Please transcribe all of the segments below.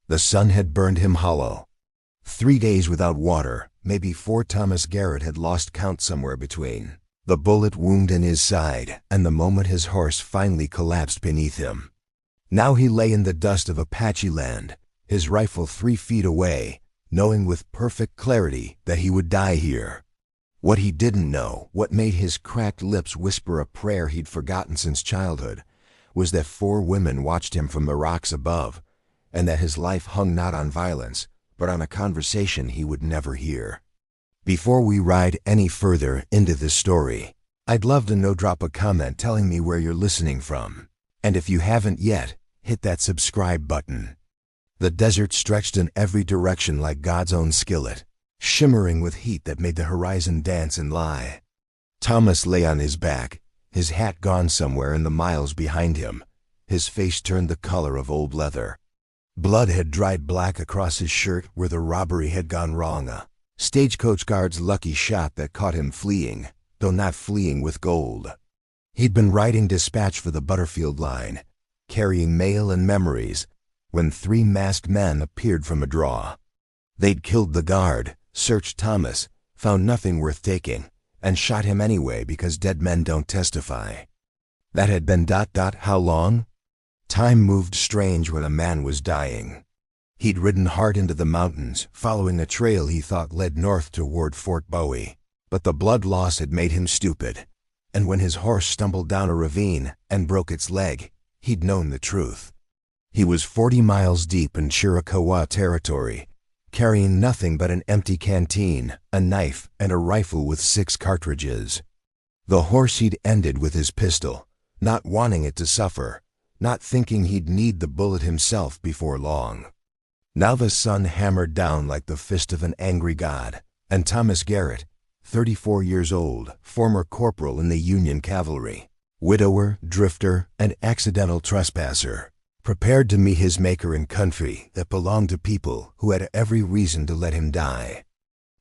The sun had burned him hollow. 3 days without water, maybe 4. Thomas Garrett had lost count somewhere between the bullet wound in his side and the moment his horse finally collapsed beneath him. Now he lay in the dust of Apache land, his rifle 3 feet away, knowing with perfect clarity that he would die here. What he didn't know, what made his cracked lips whisper a prayer he'd forgotten since childhood, was that 4 women watched him from the rocks above, and that his life hung not on violence, but on a conversation he would never hear. Before we ride any further into this story, I'd love to know, drop a comment telling me where you're listening from. And if you haven't yet, hit that subscribe button. The desert stretched in every direction like God's own skillet, shimmering with heat that made the horizon dance and lie. Thomas lay on his back, his hat gone somewhere in the miles behind him, his face turned the color of old leather. Blood had dried black across his shirt where the robbery had gone wrong, a stagecoach guard's lucky shot that caught him fleeing, though not fleeing with gold. He'd been riding dispatch for the Butterfield line, carrying mail and memories, when 3 masked men appeared from a draw. They'd killed the guard, searched Thomas, found nothing worth taking, and shot him anyway because dead men don't testify. That had been ... how long? Time moved strange when a man was dying. He'd ridden hard into the mountains, following a trail he thought led north toward Fort Bowie, but the blood loss had made him stupid, and when his horse stumbled down a ravine and broke its leg, he'd known the truth. He was 40 miles deep in Chiricahua territory, carrying nothing but an empty canteen, a knife, and a rifle with 6 cartridges. The horse he'd ended with his pistol, not wanting it to suffer, not thinking he'd need the bullet himself before long. Now the sun hammered down like the fist of an angry god, and Thomas Garrett, 34 years old, former corporal in the Union Cavalry, widower, drifter, and accidental trespasser, prepared to meet his maker in country that belonged to people who had every reason to let him die.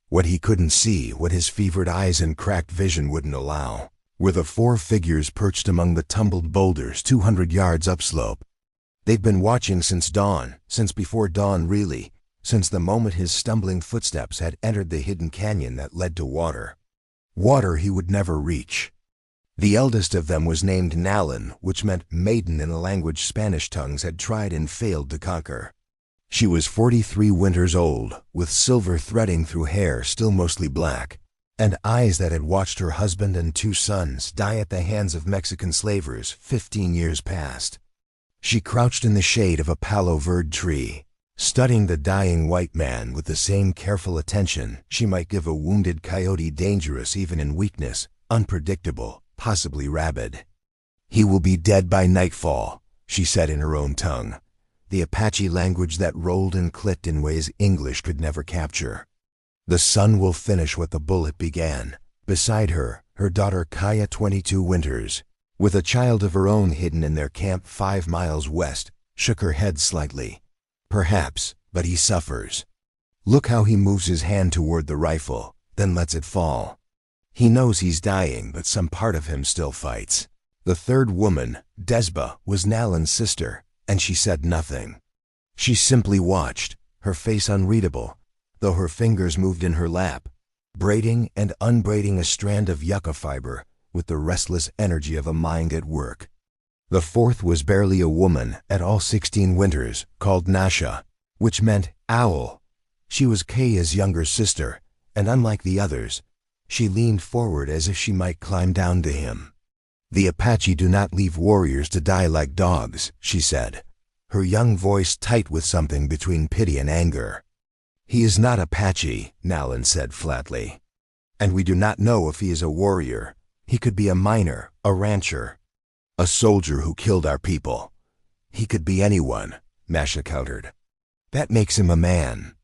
What he couldn't see, what his fevered eyes and cracked vision wouldn't allow, were the 4 figures perched among the tumbled boulders 200 yards upslope. They'd been watching since dawn, since before dawn really, since the moment his stumbling footsteps had entered the hidden canyon that led to water. Water he would never reach. The eldest of them was named Nalin, which meant maiden in a language Spanish tongues had tried and failed to conquer. She was 43 winters old, with silver threading through hair still mostly black, and eyes that had watched her husband and 2 sons die at the hands of Mexican slavers 15 years past. She crouched in the shade of a palo verde tree, studying the dying white man with the same careful attention she might give a wounded coyote, dangerous even in weakness, unpredictable, possibly rabid. "He will be dead by nightfall," she said in her own tongue, the Apache language that rolled and clicked in ways English could never capture. "The sun will finish what the bullet began." Beside her, her daughter Kaya, 22 winters, with a child of her own hidden in their camp 5 miles west, shook her head slightly. "Perhaps, but he suffers. Look how he moves his hand toward the rifle, then lets it fall. He knows he's dying, but some part of him still fights." The 3rd woman, Desba, was Nalin's sister, and she said nothing. She simply watched, her face unreadable, though her fingers moved in her lap, braiding and unbraiding a strand of yucca fiber with the restless energy of a mind at work. The 4th was barely a woman at all 16 winters, called Nasha, which meant owl. She was Kaya's younger sister, and unlike the others, she leaned forward as if she might climb down to him. "The Apache do not leave warriors to die like dogs," she said, her young voice tight with something between pity and anger. "He is not Apache," Nalin said flatly. "And we do not know if he is a warrior. He could be a miner, a rancher, a soldier who killed our people. He could be anyone," Masha countered. "That makes him a man,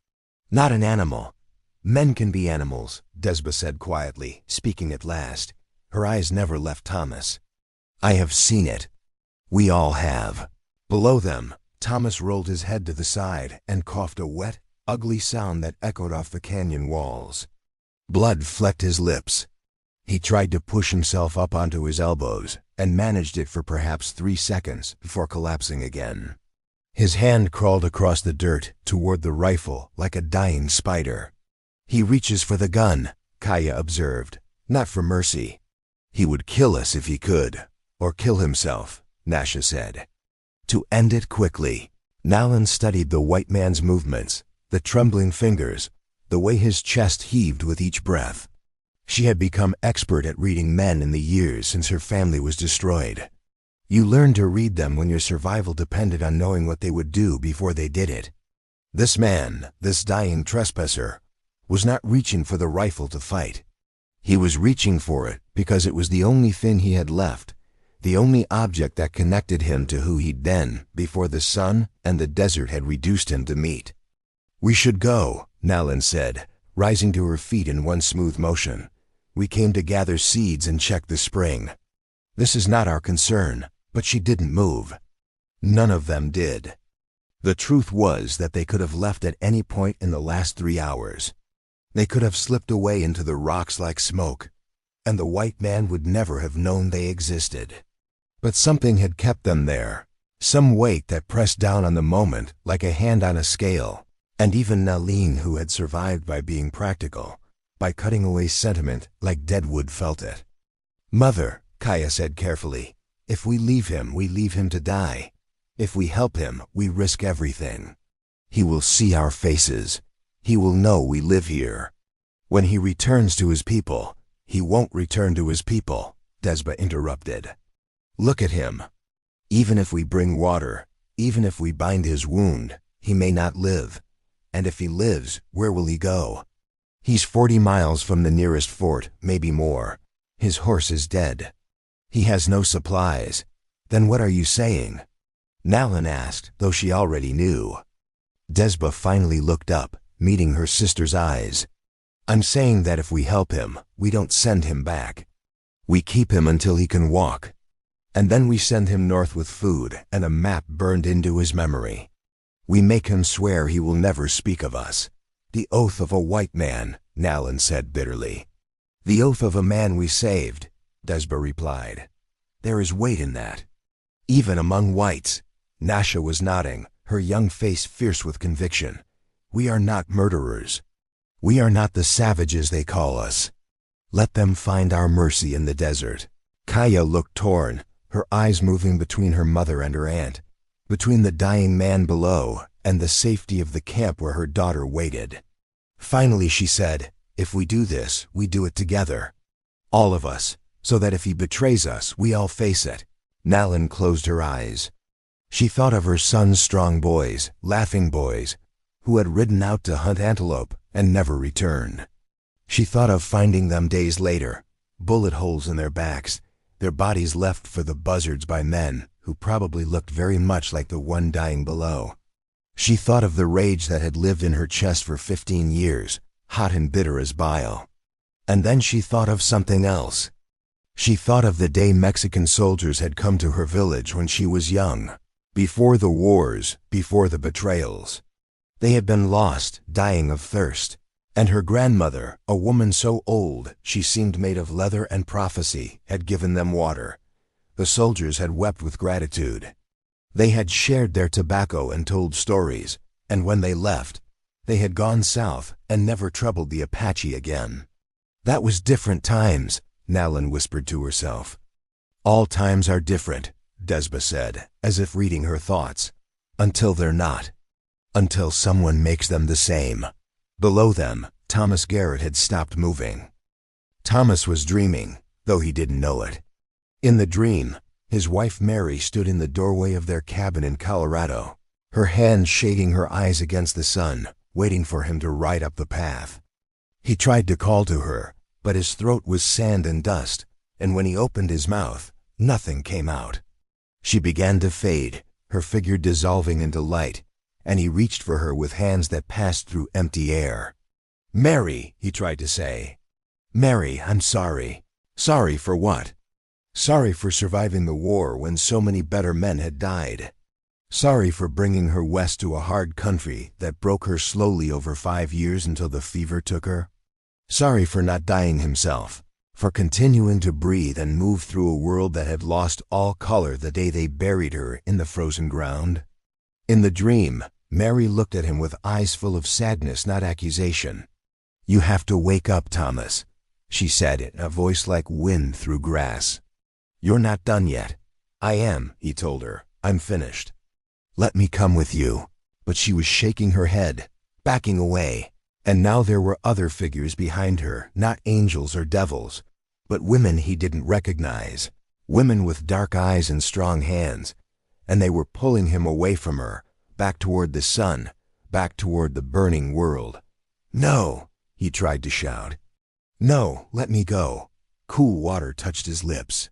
not an animal." "Men can be animals," Desba said quietly, speaking at last. Her eyes never left Thomas. "I have seen it. We all have." Below them, Thomas rolled his head to the side and coughed a wet, ugly sound that echoed off the canyon walls. Blood flecked his lips. He tried to push himself up onto his elbows and managed it for perhaps 3 seconds before collapsing again. His hand crawled across the dirt toward the rifle like a dying spider. "He reaches for the gun," Kaya observed, "not for mercy." "He would kill us if he could, or kill himself," Nasha said. "To end it quickly." Nalan studied the white man's movements, the trembling fingers, the way his chest heaved with each breath. She had become expert at reading men in the years since her family was destroyed. You learned to read them when your survival depended on knowing what they would do before they did it. This man, this dying trespasser, was not reaching for the rifle to fight. He was reaching for it because it was the only thing he had left, the only object that connected him to who he'd been before the sun and the desert had reduced him to meat. "We should go," Nalan said, rising to her feet in one smooth motion. "We came to gather seeds and check the spring. This is not our concern." But she didn't move. None of them did. The truth was that they could have left at any point in the last 3 hours. They could have slipped away into the rocks like smoke, and the white man would never have known they existed. But something had kept them there, some weight that pressed down on the moment like a hand on a scale, and even Naleen, who had survived by being practical, by cutting away sentiment like dead wood, felt it. "Mother," Kaya said carefully, "if we leave him to die. If we help him, we risk everything. He will see our faces. He will know we live here. When he returns to his people, he won't return to his people," Desba interrupted. "Look at him. Even if we bring water, even if we bind his wound, he may not live. And if he lives, where will he go? He's 40 miles from the nearest fort, maybe more. His horse is dead. He has no supplies. Then what are you saying?" Nalan asked, though she already knew. Desba finally looked up, meeting her sister's eyes. "I'm saying that if we help him, we don't send him back. We keep him until he can walk. And then we send him north with food and a map burned into his memory. We make him swear he will never speak of us. The oath of a white man," Nalan said bitterly. "The oath of a man we saved," Desba replied. "There is weight in that. Even among whites." Nasha was nodding, her young face fierce with conviction. "We are not murderers. We are not the savages they call us. Let them find our mercy in the desert." Kaya looked torn, her eyes moving between her mother and her aunt, between the dying man below and the safety of the camp where her daughter waited. Finally she said, "If we do this, we do it together. All of us. So that if he betrays us, we all face it." Nalan closed her eyes. She thought of her son's strong boys, laughing boys, who had ridden out to hunt antelope and never returned. She thought of finding them days later, bullet holes in their backs, their bodies left for the buzzards by men who probably looked very much like the one dying below. She thought of the rage that had lived in her chest for 15 years, hot and bitter as bile. And then she thought of something else. She thought of the day Mexican soldiers had come to her village when she was young, before the wars, before the betrayals. They had been lost, dying of thirst, and her grandmother, a woman so old she seemed made of leather and prophecy, had given them water. The soldiers had wept with gratitude. They had shared their tobacco and told stories, and when they left, they had gone south and never troubled the Apache again. That was different times, Nalan whispered to herself. "All times are different," Desba said, as if reading her thoughts, "until they're not. Until someone makes them the same." Below them, Thomas Garrett had stopped moving. Thomas was dreaming, though he didn't know it. In the dream, his wife Mary stood in the doorway of their cabin in Colorado, her hand shading her eyes against the sun, waiting for him to ride up the path. He tried to call to her, but his throat was sand and dust, and when he opened his mouth, nothing came out. She began to fade, her figure dissolving into light, and he reached for her with hands that passed through empty air. "Mary," he tried to say. "Mary, I'm sorry." Sorry for what? Sorry for surviving the war when so many better men had died. Sorry for bringing her west to a hard country that broke her slowly over 5 years until the fever took her. Sorry for not dying himself, for continuing to breathe and move through a world that had lost all color the day they buried her in the frozen ground. In the dream, Mary looked at him with eyes full of sadness, not accusation. "You have to wake up, Thomas," she said in a voice like wind through grass. "You're not done yet." "I am," he told her. "I'm finished. Let me come with you." But she was shaking her head, backing away. And now there were other figures behind her, not angels or devils, but women he didn't recognize, women with dark eyes and strong hands, and they were pulling him away from her, back toward the sun, back toward the burning world. "No!" he tried to shout. "No, let me go." Cool water touched his lips.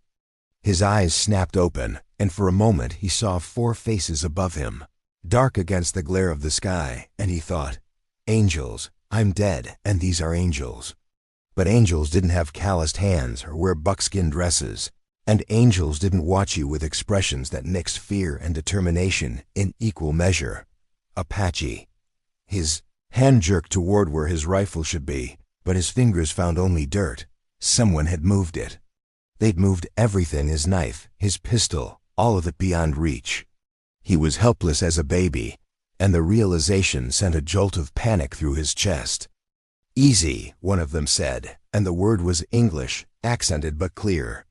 His eyes snapped open, and for a moment he saw 4 faces above him, dark against the glare of the sky, and he thought, "Angels. I'm dead, and these are angels." But angels didn't have calloused hands or wear buckskin dresses, and angels didn't watch you with expressions that mixed fear and determination in equal measure. Apache. His hand jerked toward where his rifle should be, but his fingers found only dirt. Someone had moved it. They'd moved everything, his knife, his pistol, all of it beyond reach. He was helpless as a baby, and the realization sent a jolt of panic through his chest. "Easy," one of them said, and the word was English, accented but clear.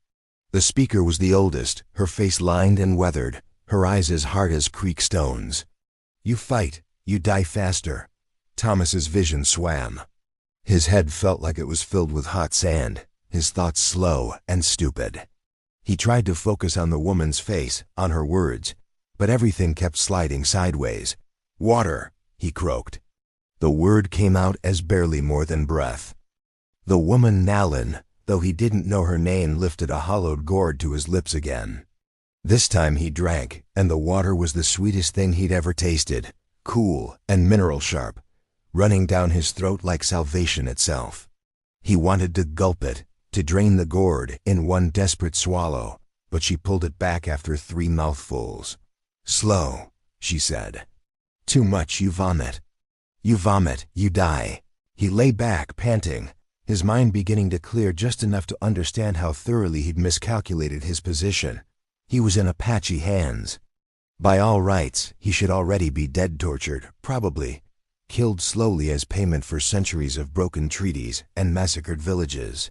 The speaker was the oldest, her face lined and weathered, her eyes as hard as creek stones. "You fight, you die faster." Thomas's vision swam. His head felt like it was filled with hot sand, his thoughts slow and stupid. He tried to focus on the woman's face, on her words, but everything kept sliding sideways. "Water," he croaked. The word came out as barely more than breath. The woman Nalin, though he didn't know her name, lifted a hollowed gourd to his lips again. This time he drank, and the water was the sweetest thing he'd ever tasted, cool and mineral sharp, running down his throat like salvation itself. He wanted to gulp it, to drain the gourd in one desperate swallow, but she pulled it back after 3 mouthfuls. "Slow," she said. "Too much, you vomit. You vomit, you die." He lay back, panting, his mind beginning to clear just enough to understand how thoroughly he'd miscalculated his position. He was in Apache hands. By all rights, he should already be dead, tortured, probably, killed slowly as payment for centuries of broken treaties and massacred villages.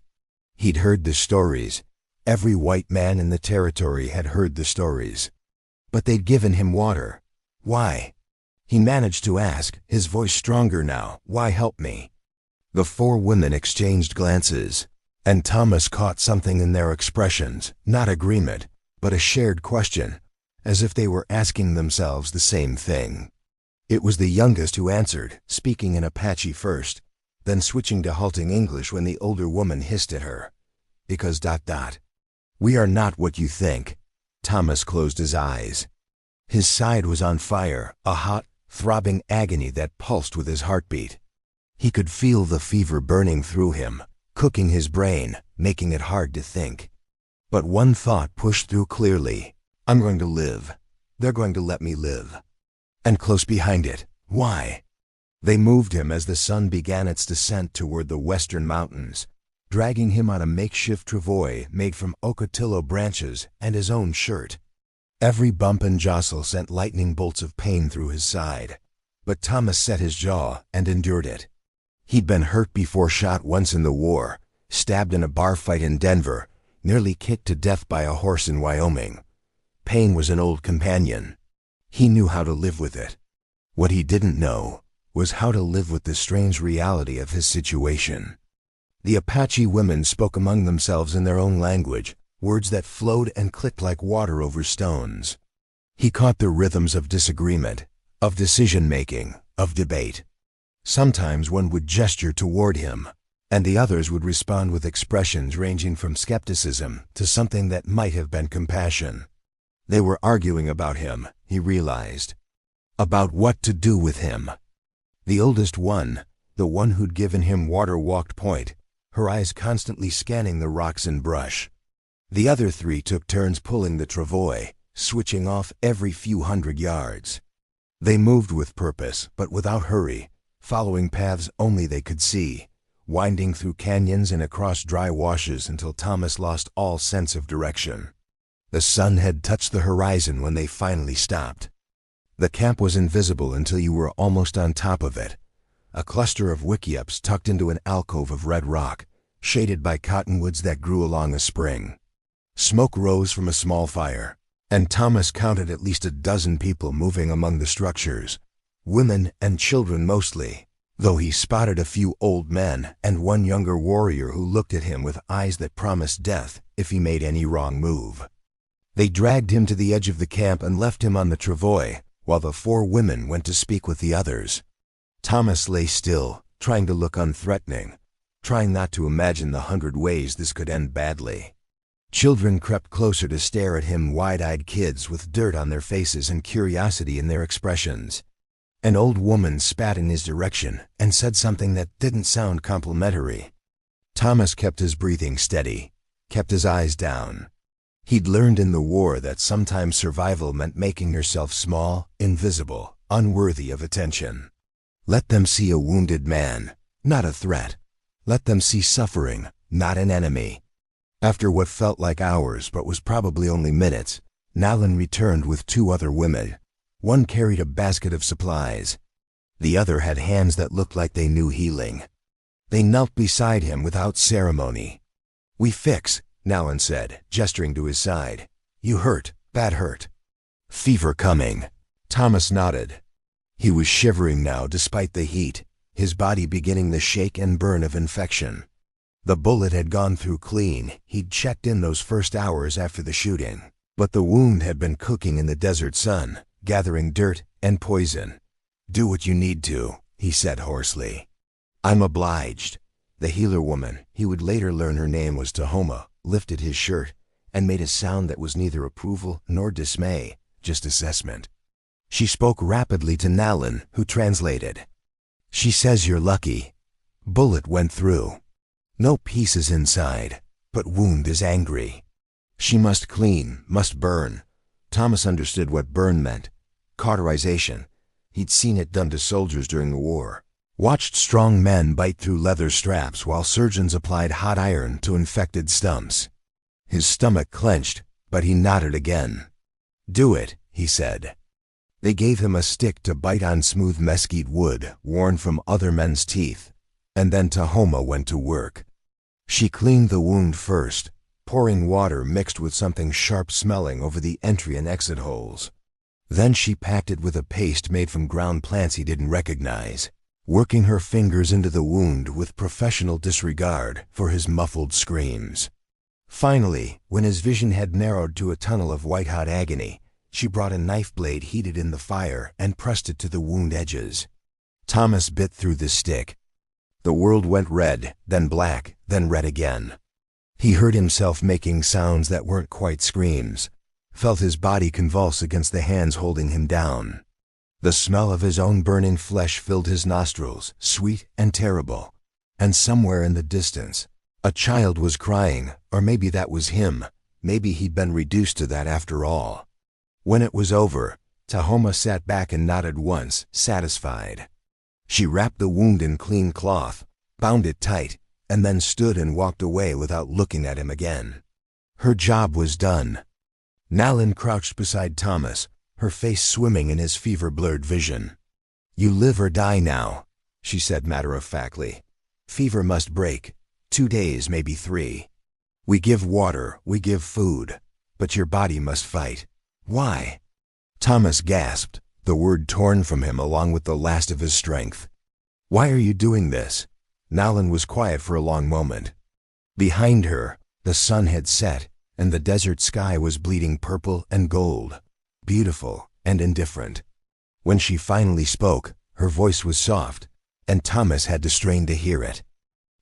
He'd heard the stories. Every white man in the territory had heard the stories. But they'd given him water. Why? He managed to ask, his voice stronger now. "Why help me?" The 4 women exchanged glances, and Thomas caught something in their expressions, not agreement, but a shared question, as if they were asking themselves the same thing. It was the youngest who answered, speaking in Apache first, then switching to halting English when the older woman hissed at her. "Because ... We are not what you think." Thomas closed his eyes. His side was on fire, a hot, throbbing agony that pulsed with his heartbeat. He could feel the fever burning through him, cooking his brain, making it hard to think. But one thought pushed through clearly. "I'm going to live. They're going to let me live." And close behind it, why? They moved him as the sun began its descent toward the western mountains, dragging him on a makeshift travois made from ocotillo branches and his own shirt. Every bump and jostle sent lightning bolts of pain through his side, but Thomas set his jaw and endured it. He'd been hurt before, shot once in the war, stabbed in a bar fight in Denver, nearly kicked to death by a horse in Wyoming. Pain was an old companion. He knew how to live with it. What he didn't know was how to live with the strange reality of his situation. The Apache women spoke among themselves in their own language, words that flowed and clicked like water over stones. He caught the rhythms of disagreement, of decision-making, of debate. Sometimes one would gesture toward him, and the others would respond with expressions ranging from skepticism to something that might have been compassion. They were arguing about him, he realized. About what to do with him. The oldest one, the one who'd given him water, walked point, her eyes constantly scanning the rocks and brush. The other 3 took turns pulling the travois, switching off every few hundred yards. They moved with purpose, but without hurry, following paths only they could see, winding through canyons and across dry washes until Thomas lost all sense of direction. The sun had touched the horizon when they finally stopped. The camp was invisible until you were almost on top of it. A cluster of wickiups tucked into an alcove of red rock, shaded by cottonwoods that grew along a spring. Smoke rose from a small fire, and Thomas counted at least a dozen people moving among the structures. Women and children mostly, though he spotted a few old men and one younger warrior who looked at him with eyes that promised death if he made any wrong move. They dragged him to the edge of the camp and left him on the travois, while the 4 women went to speak with the others. Thomas lay still, trying to look unthreatening, trying not to imagine the 100 ways this could end badly. Children crept closer to stare at him, wide-eyed kids with dirt on their faces and curiosity in their expressions. An old woman spat in his direction and said something that didn't sound complimentary. Thomas kept his breathing steady, kept his eyes down. He'd learned in the war that sometimes survival meant making yourself small, invisible, unworthy of attention. Let them see a wounded man, not a threat. Let them see suffering, not an enemy. After what felt like hours but was probably only minutes, Nalin returned with 2 other women. One carried a basket of supplies. The other had hands that looked like they knew healing. They knelt beside him without ceremony. "We fix," Nalin said, gesturing to his side. "You hurt, bad hurt." "Fever coming." Thomas nodded. He was shivering now despite the heat, his body beginning the shake and burn of infection. The bullet had gone through clean. He'd checked in those first hours after the shooting, but the wound had been cooking in the desert sun, gathering dirt and poison. "Do what you need to," he said hoarsely. "I'm obliged." The healer woman, he would later learn her name was Tahoma, lifted his shirt and made a sound that was neither approval nor dismay, just assessment. She spoke rapidly to Nalin, who translated. "She says you're lucky. Bullet went through. No pieces inside, but wound is angry. She must clean, must burn." Thomas understood what burn meant. Cauterization. He'd seen it done to soldiers during the war. Watched strong men bite through leather straps while surgeons applied hot iron to infected stumps. His stomach clenched, but he nodded again. "Do it," he said. They gave him a stick to bite on smooth mesquite wood worn from other men's teeth, and then Tahoma went to work. She cleaned the wound first, pouring water mixed with something sharp-smelling over the entry and exit holes. Then she packed it with a paste made from ground plants he didn't recognize, working her fingers into the wound with professional disregard for his muffled screams. Finally, when his vision had narrowed to a tunnel of white-hot agony, she brought a knife blade heated in the fire and pressed it to the wound edges. Thomas bit through the stick. The world went red, then black, then red again. He heard himself making sounds that weren't quite screams, felt his body convulse against the hands holding him down. The smell of his own burning flesh filled his nostrils, sweet and terrible. And somewhere in the distance, a child was crying, or maybe that was him. Maybe he'd been reduced to that after all. When it was over, Tahoma sat back and nodded once, satisfied. She wrapped the wound in clean cloth, bound it tight, and then stood and walked away without looking at him again. Her job was done. Nalin crouched beside Thomas, her face swimming in his fever-blurred vision. "You live or die now," she said matter-of-factly. "Fever must break. 2 days, maybe 3. We give water, we give food, but your body must fight. Why?" Thomas gasped, the word torn from him along with the last of his strength. "Why are you doing this?" Nalin was quiet for a long moment. Behind her, the sun had set, and the desert sky was bleeding purple and gold, beautiful and indifferent. When she finally spoke, her voice was soft, and Thomas had to strain to hear it.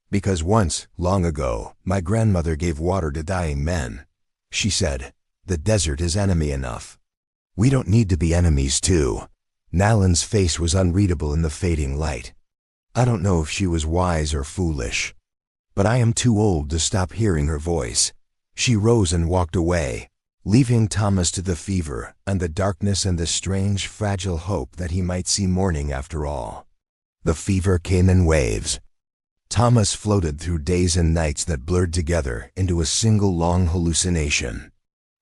"Because once, long ago, my grandmother gave water to dying men. She said, 'The desert is enemy enough. We don't need to be enemies too.'" Nalin's face was unreadable in the fading light. I don't know if she was wise or foolish, but I am too old to stop hearing her voice. She rose and walked away, leaving Thomas to the fever and the darkness and the strange, fragile hope that he might see morning after all. The fever came in waves. Thomas floated through days and nights that blurred together into a single long hallucination.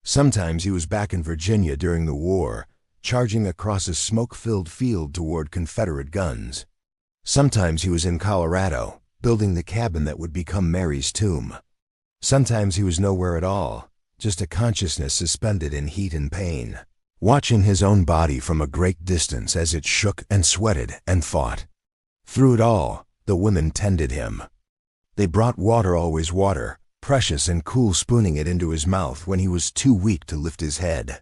Sometimes he was back in Virginia during the war, charging across a smoke-filled field toward Confederate guns. Sometimes he was in Colorado, building the cabin that would become Mary's tomb. Sometimes he was nowhere at all, just a consciousness suspended in heat and pain, watching his own body from a great distance as it shook and sweated and fought. Through it all, the women tended him. They brought water, always water, precious and cool, spooning it into his mouth when he was too weak to lift his head.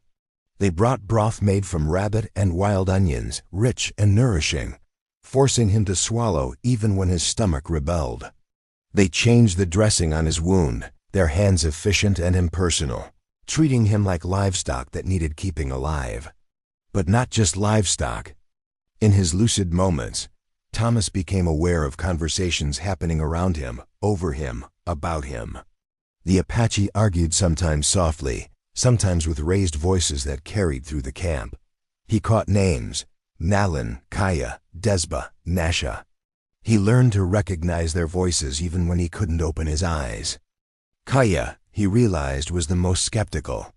They brought broth made from rabbit and wild onions, rich and nourishing, forcing him to swallow even when his stomach rebelled. They changed the dressing on his wound, their hands efficient and impersonal, treating him like livestock that needed keeping alive. But not just livestock. In his lucid moments, Thomas became aware of conversations happening around him, over him, about him. The Apache argued, sometimes softly, sometimes with raised voices that carried through the camp. He caught names: Nalin, Kaya, Desba, Nasha. He learned to recognize their voices even when he couldn't open his eyes. Kaya, he realized, was the most skeptical.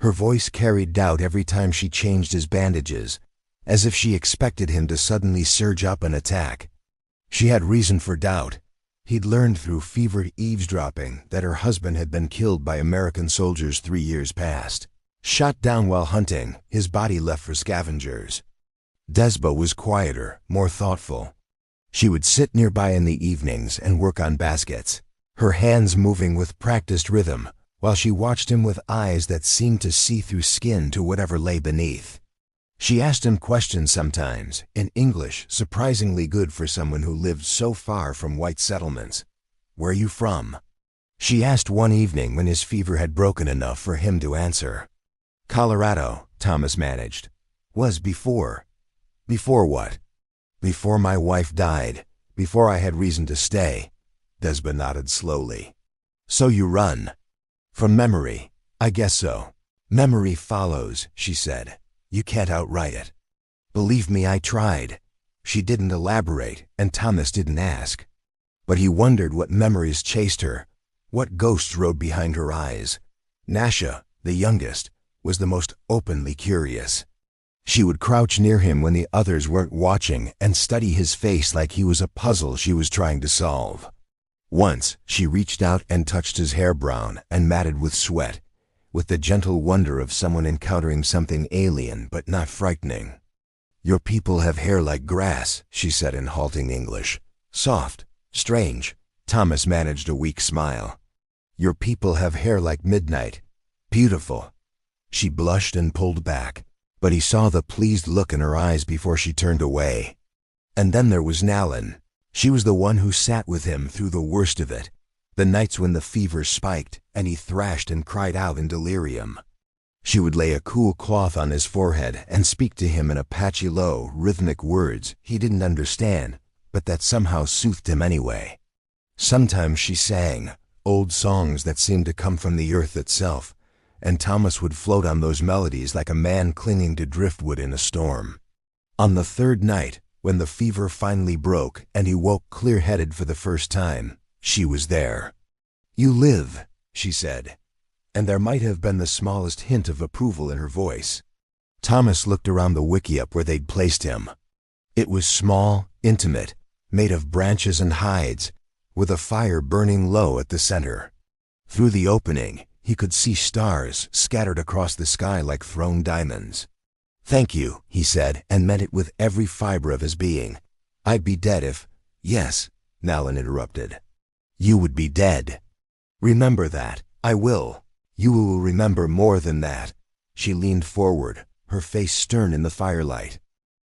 Her voice carried doubt every time she changed his bandages, as if she expected him to suddenly surge up and attack. She had reason for doubt. He'd learned through fevered eavesdropping that her husband had been killed by American soldiers 3 years past. Shot down while hunting, his body left for scavengers. Desba was quieter, more thoughtful. She would sit nearby in the evenings and work on baskets, her hands moving with practiced rhythm, while she watched him with eyes that seemed to see through skin to whatever lay beneath. She asked him questions sometimes, in English surprisingly good for someone who lived so far from white settlements. "Where are you from?" She asked one evening when his fever had broken enough for him to answer. "Colorado," Thomas managed. "Was before." "Before what?" "Before my wife died, before I had reason to stay." Desba nodded slowly. "So you run?" "From memory, I guess so." "Memory follows," she said. "You can't outright it." "Believe me, I tried." She didn't elaborate, and Thomas didn't ask. But he wondered what memories chased her, what ghosts rode behind her eyes. Nasha, the youngest, was the most openly curious. She would crouch near him when the others weren't watching and study his face like he was a puzzle she was trying to solve. Once, she reached out and touched his hair, brown and matted with sweat, with the gentle wonder of someone encountering something alien but not frightening. "Your people have hair like grass," she said in halting English. "Soft, strange." Thomas managed a weak smile. "Your people have hair like midnight. Beautiful." She blushed and pulled back, but he saw the pleased look in her eyes before she turned away. And then there was Nalin. She was the one who sat with him through the worst of it, the nights when the fever spiked and he thrashed and cried out in delirium. She would lay a cool cloth on his forehead and speak to him in Apache low, rhythmic words he didn't understand, but that somehow soothed him anyway. Sometimes she sang, old songs that seemed to come from the earth itself, and Thomas would float on those melodies like a man clinging to driftwood in a storm. On the third night, when the fever finally broke and he woke clear-headed for the first time, she was there. "You live," she said, and there might have been the smallest hint of approval in her voice. Thomas looked around the wickiup where they'd placed him. It was small, intimate, made of branches and hides, with a fire burning low at the center. Through the opening, he could see stars scattered across the sky like thrown diamonds. "Thank you," he said, and meant it with every fiber of his being. "I'd be dead if—" "Yes," Nalin interrupted. "You would be dead. Remember that. I will. You will remember more than that." She leaned forward, her face stern in the firelight.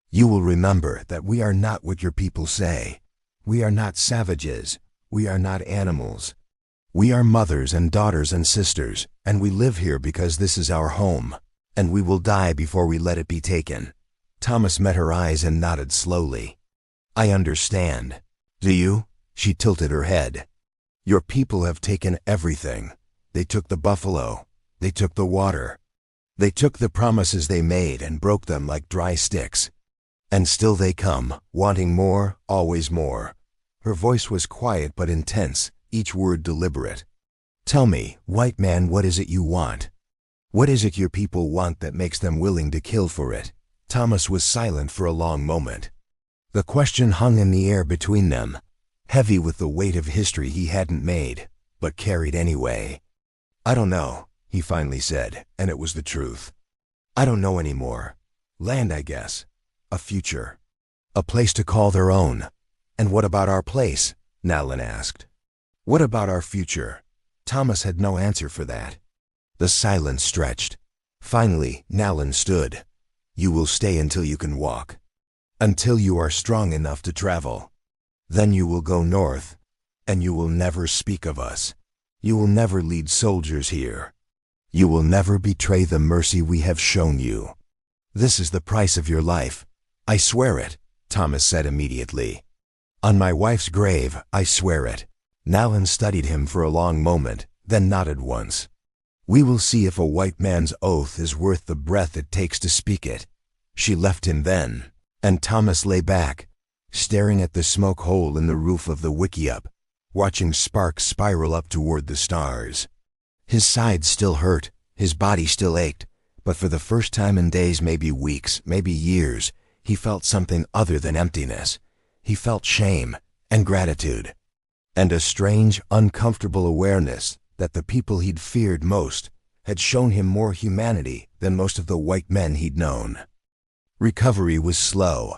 "You will remember that we are not what your people say. We are not savages. We are not animals. We are mothers and daughters and sisters, and we live here because this is our home. And we will die before we let it be taken." Thomas met her eyes and nodded slowly. "I understand." "Do you?" She tilted her head. "Your people have taken everything. They took the buffalo. They took the water. They took the promises they made and broke them like dry sticks. And still they come, wanting more, always more." Her voice was quiet but intense, each word deliberate. "Tell me, white man, what is it you want? What is it your people want that makes them willing to kill for it?" Thomas was silent for a long moment. The question hung in the air between them, heavy with the weight of history he hadn't made, but carried anyway. "I don't know," he finally said, and it was the truth. "I don't know anymore. Land, I guess. A future. A place to call their own." "And what about our place?" Nalin asked. "What about our future?" Thomas had no answer for that. The silence stretched. Finally, Nalin stood. "You will stay until you can walk. Until you are strong enough to travel. Then you will go north, and you will never speak of us. You will never lead soldiers here. You will never betray the mercy we have shown you. This is the price of your life. I swear it," Thomas said immediately. "On my wife's grave, I swear it." Nalin studied him for a long moment, then nodded once. "We will see if a white man's oath is worth the breath it takes to speak it." She left him then, and Thomas lay back, staring at the smoke hole in the roof of the wickiup, watching sparks spiral up toward the stars. His sides still hurt, his body still ached, but for the first time in days, maybe weeks, maybe years, he felt something other than emptiness. He felt shame and gratitude, and a strange, uncomfortable awareness that the people he'd feared most had shown him more humanity than most of the white men he'd known. Recovery was slow.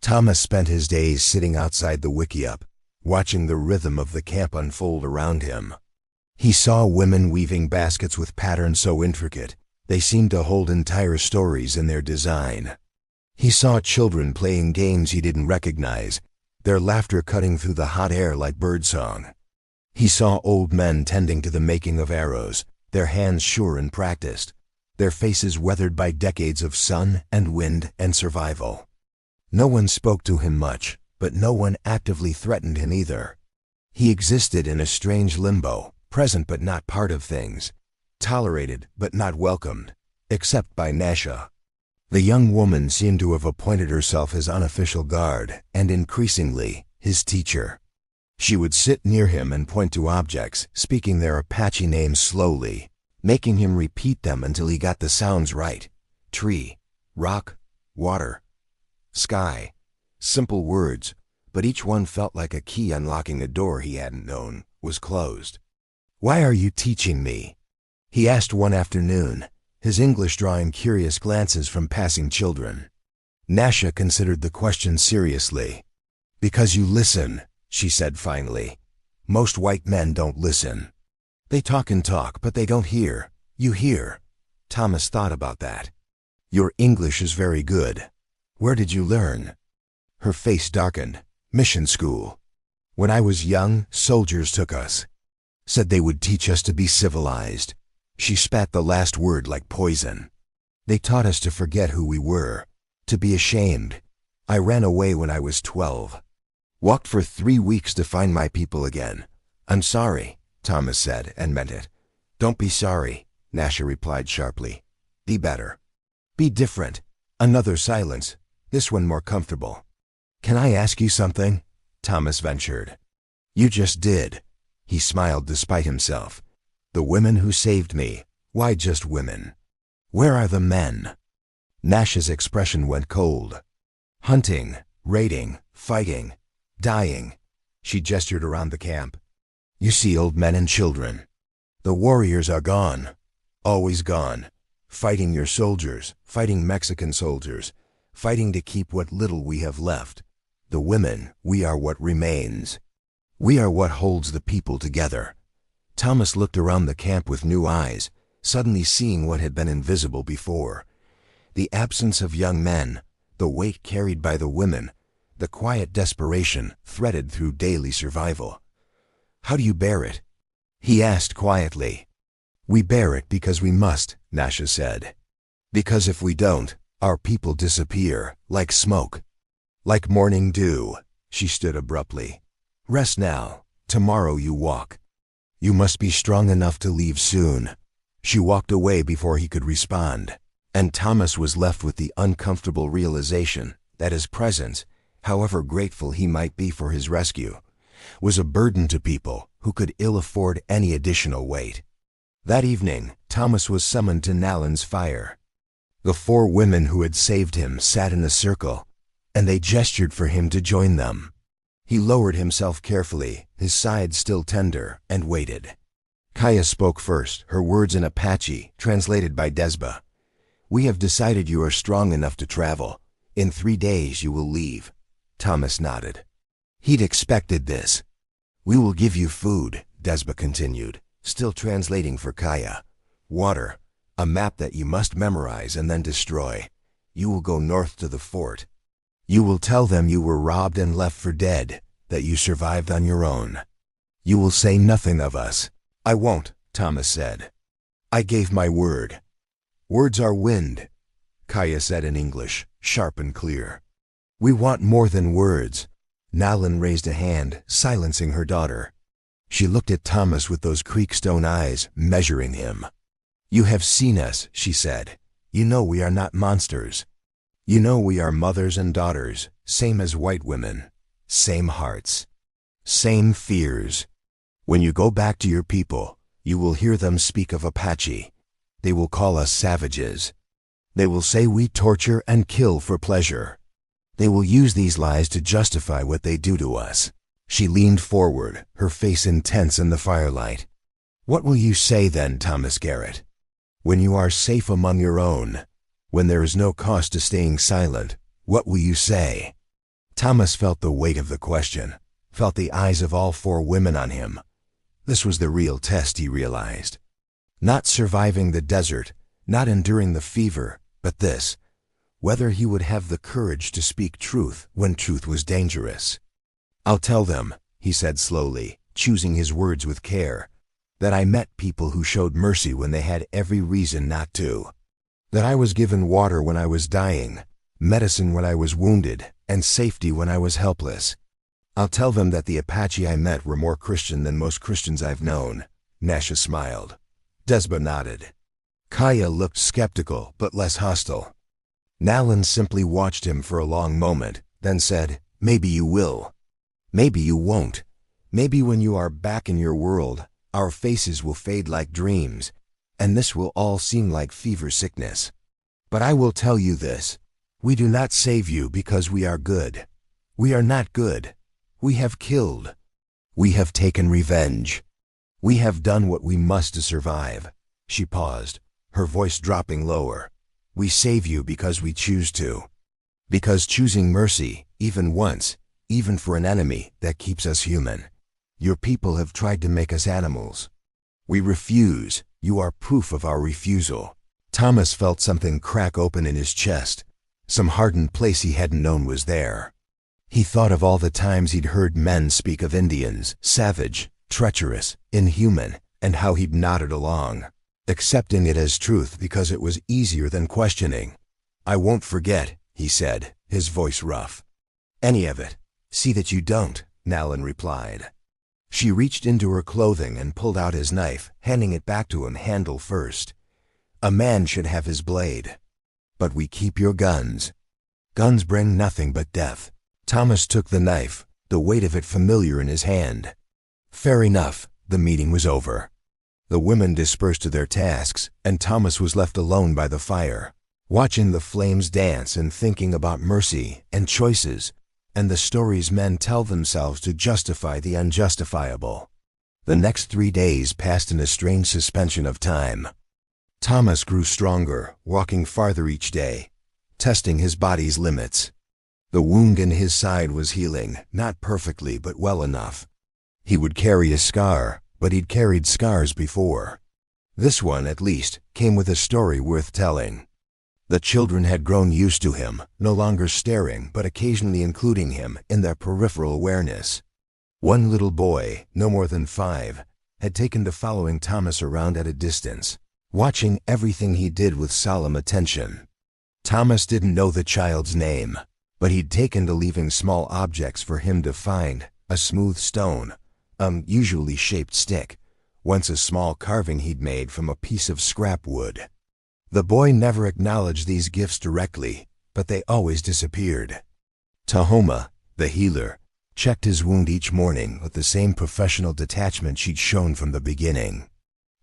Thomas spent his days sitting outside the wickiup, watching the rhythm of the camp unfold around him. He saw women weaving baskets with patterns so intricate they seemed to hold entire stories in their design. He saw children playing games he didn't recognize, their laughter cutting through the hot air like birdsong. He saw old men tending to the making of arrows, their hands sure and practiced, their faces weathered by decades of sun and wind and survival. No one spoke to him much, but no one actively threatened him either. He existed in a strange limbo, present but not part of things, tolerated but not welcomed, except by Nasha. The young woman seemed to have appointed herself his unofficial guard and increasingly his teacher. She would sit near him and point to objects, speaking their Apache names slowly, making him repeat them until he got the sounds right. Tree, rock, water, sky. Simple words, but each one felt like a key unlocking a door he hadn't known was closed. "Why are you teaching me?" he asked one afternoon, his English drawing curious glances from passing children. Nasha considered the question seriously. "Because you listen," she said finally. "Most white men don't listen. They talk and talk, but they don't hear. You hear." Thomas thought about that. "Your English is very good. Where did you learn?" Her face darkened. "Mission school. When I was young, soldiers took us. Said they would teach us to be civilized." She spat the last word like poison. "They taught us to forget who we were, to be ashamed. I ran away when I was 12. Walked for 3 weeks to find my people again." "I'm sorry," Thomas said, and meant it. "Don't be sorry," Nasha replied sharply. "Be better. Be different." Another silence, this one more comfortable. "Can I ask you something?" Thomas ventured. "You just did." He smiled despite himself. "The women who saved me, why just women? Where are the men?" Nasha's expression went cold. "Hunting, raiding, fighting, dying." She gestured around the camp. "You see old men and children. The warriors are gone. Always gone. Fighting your soldiers, fighting Mexican soldiers, fighting to keep what little we have left. The women, we are what remains. We are what holds the people together." Thomas looked around the camp with new eyes, suddenly seeing what had been invisible before. The absence of young men, the weight carried by the women, the quiet desperation threaded through daily survival. "How do you bear it?" he asked quietly. "We bear it because we must," Nasha said. "Because if we don't, our people disappear, like smoke. Like morning dew." She stood abruptly. "Rest now. Tomorrow you walk. You must be strong enough to leave soon." She walked away before he could respond, and Thomas was left with the uncomfortable realization that his presence, however grateful he might be for his rescue, was a burden to people who could ill afford any additional weight. That evening, Thomas was summoned to Nalin's fire. The 4 women who had saved him sat in a circle, and they gestured for him to join them. He lowered himself carefully, his side still tender, and waited. Kaya spoke first, her words in Apache, translated by Desba. "We have decided you are strong enough to travel. In 3 days you will leave." Thomas nodded. He'd expected this. "We will give you food," Desba continued, still translating for Kaya. "Water, a map that you must memorize and then destroy. You will go north to the fort. You will tell them you were robbed and left for dead, that you survived on your own. You will say nothing of us." "I won't," Thomas said. "I gave my word." "Words are wind," Kaya said in English, sharp and clear. "We want more than words." Nalan raised a hand, silencing her daughter. She looked at Thomas with those creekstone eyes, measuring him. "You have seen us," she said. "You know we are not monsters. You know we are mothers and daughters, same as white women, same hearts, same fears. When you go back to your people, you will hear them speak of Apache. They will call us savages. They will say we torture and kill for pleasure. They will use these lies to justify what they do to us." She leaned forward, her face intense in the firelight. "What will you say then, Thomas Garrett? When you are safe among your own, when there is no cost to staying silent, what will you say?" Thomas felt the weight of the question, felt the eyes of all 4 women on him. This was the real test, he realized. Not surviving the desert, not enduring the fever, but this, whether he would have the courage to speak truth when truth was dangerous. "I'll tell them," he said slowly, choosing his words with care, "that I met people who showed mercy when they had every reason not to. That I was given water when I was dying, medicine when I was wounded, and safety when I was helpless. I'll tell them that the Apache I met were more Christian than most Christians I've known." Nasha smiled. Desba nodded. Kaya looked skeptical, but less hostile. Nalan simply watched him for a long moment, then said, "Maybe you will. Maybe you won't. Maybe when you are back in your world, our faces will fade like dreams, and this will all seem like fever sickness. But I will tell you this. We do not save you because we are good. We are not good. We have killed. We have taken revenge. We have done what we must to survive." She paused, her voice dropping lower. "We save you because we choose to. Because choosing mercy, even once, even for an enemy, that keeps us human. Your people have tried to make us animals. We refuse. You are proof of our refusal." Thomas felt something crack open in his chest. Some hardened place he hadn't known was there. He thought of all the times he'd heard men speak of Indians, savage, treacherous, inhuman, and how he'd nodded along, accepting it as truth because it was easier than questioning. "I won't forget," he said, his voice rough. "Any of it. See that you don't," Nalan replied. She reached into her clothing and pulled out his knife, handing it back to him handle first. "A man should have his blade. But we keep your guns. Guns bring nothing but death." Thomas took the knife, the weight of it familiar in his hand. Fair enough, the meeting was over. The women dispersed to their tasks, and Thomas was left alone by the fire, watching the flames dance and thinking about mercy and choices, and the stories men tell themselves to justify the unjustifiable. The next 3 days passed in a strange suspension of time. Thomas grew stronger, walking farther each day, testing his body's limits. The wound in his side was healing, not perfectly but well enough. He would carry a scar, but he'd carried scars before. This one, at least, came with a story worth telling. The children had grown used to him, no longer staring but occasionally including him in their peripheral awareness. One little boy, no more than 5, had taken to following Thomas around at a distance, watching everything he did with solemn attention. Thomas didn't know the child's name, but he'd taken to leaving small objects for him to find: a smooth stone, usually shaped stick, once a small carving he'd made from a piece of scrap wood. The boy never acknowledged these gifts directly, but they always disappeared. Tahoma, the healer, checked his wound each morning with the same professional detachment she'd shown from the beginning.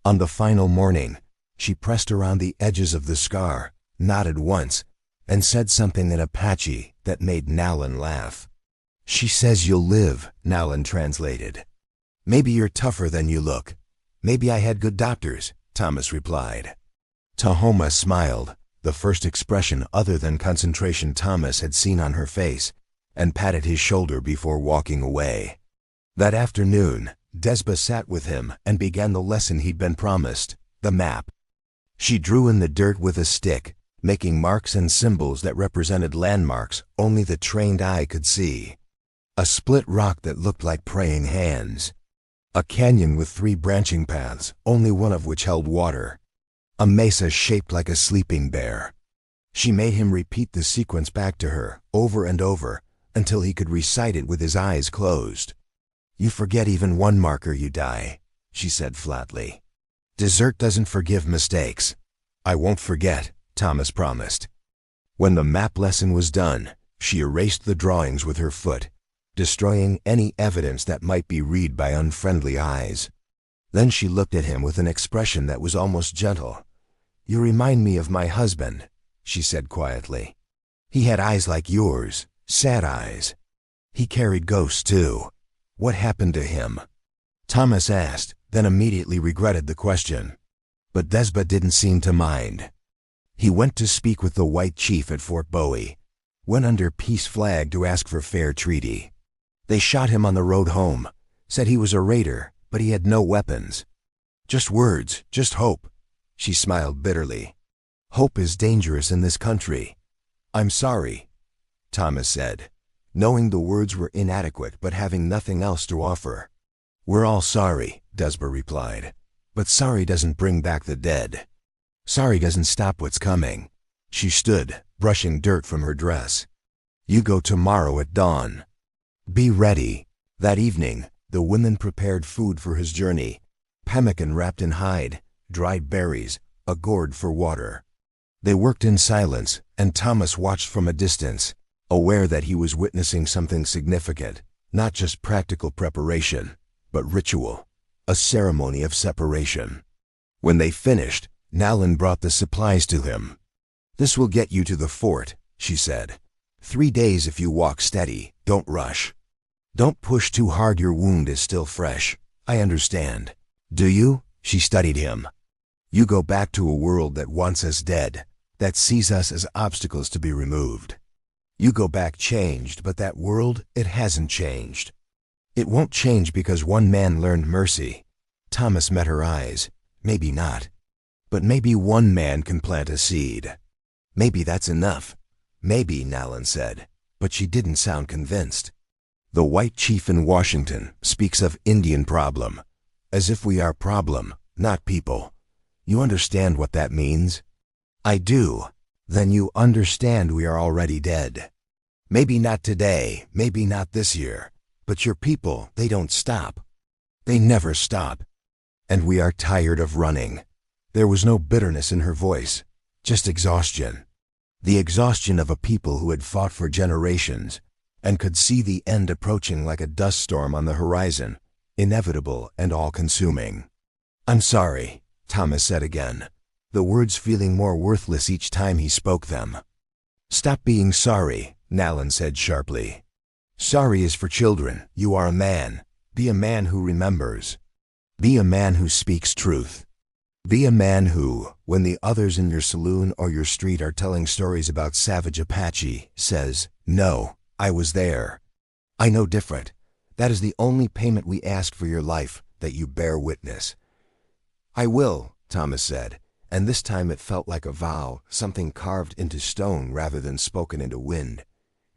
On the final morning, she pressed around the edges of the scar, nodded once, and said something in Apache that made Nalin laugh. "She says you'll live," Nalin translated. "Maybe you're tougher than you look. Maybe I had good doctors," Thomas replied. Tahoma smiled, the first expression other than concentration Thomas had seen on her face, and patted his shoulder before walking away. That afternoon, Desba sat with him and began the lesson he'd been promised, the map. She drew in the dirt with a stick, making marks and symbols that represented landmarks only the trained eye could see. A split rock that looked like praying hands. A canyon with 3 branching paths, only one of which held water. A mesa shaped like a sleeping bear. She made him repeat the sequence back to her, over and over, until he could recite it with his eyes closed. "You forget even one marker, you die," she said flatly. "Desert doesn't forgive mistakes." "I won't forget," Thomas promised. When the map lesson was done, she erased the drawings with her foot, destroying any evidence that might be read by unfriendly eyes. Then she looked at him with an expression that was almost gentle. "You remind me of my husband," she said quietly. "He had eyes like yours, sad eyes. He carried ghosts too. What happened to him?" Thomas asked, then immediately regretted the question. But Desba didn't seem to mind. He went to speak with the white chief at Fort Bowie, went under peace flag to ask for fair treaty. They shot him on the road home, said he was a raider, but he had no weapons. "Just words, just hope," she smiled bitterly. "Hope is dangerous in this country." "I'm sorry," Thomas said, knowing the words were inadequate but having nothing else to offer. "We're all sorry," Desba replied, "but sorry doesn't bring back the dead. Sorry doesn't stop what's coming." She stood, brushing dirt from her dress. "You go tomorrow at dawn. Be ready." That evening, the women prepared food for his journey, pemmican wrapped in hide, dried berries, a gourd for water. They worked in silence, and Thomas watched from a distance, aware that he was witnessing something significant, not just practical preparation, but ritual, a ceremony of separation. When they finished, Nalin brought the supplies to him. "This will get you to the fort," she said. 3 days if you walk steady, don't rush. Don't push too hard, your wound is still fresh. I understand." "Do you?" She studied him. "You go back to a world that wants us dead, that sees us as obstacles to be removed. You go back changed, but that world, it hasn't changed. It won't change because one man learned mercy." Thomas met her eyes. "Maybe not. But maybe one man can plant a seed. Maybe that's enough." "Maybe," Nalin said, but she didn't sound convinced. "The white chief in Washington speaks of Indian problem, as if we are problem, not people. You understand what that means?" "I do." "Then you understand we are already dead. Maybe not today, maybe not this year, but your people, they don't stop. They never stop. And we are tired of running." There was no bitterness in her voice, just exhaustion. The exhaustion of a people who had fought for generations and could see the end approaching like a dust storm on the horizon, inevitable and all-consuming. "I'm sorry," Thomas said again, the words feeling more worthless each time he spoke them. "Stop being sorry," Nalin said sharply. "Sorry is for children. You are a man. Be a man who remembers. Be a man who speaks truth. Be a man who, when the others in your saloon or your street are telling stories about savage Apache, says, 'No, I was there. I know different. That is the only payment we ask for your life, that you bear witness.'" "I will," Thomas said, and this time it felt like a vow, something carved into stone rather than spoken into wind.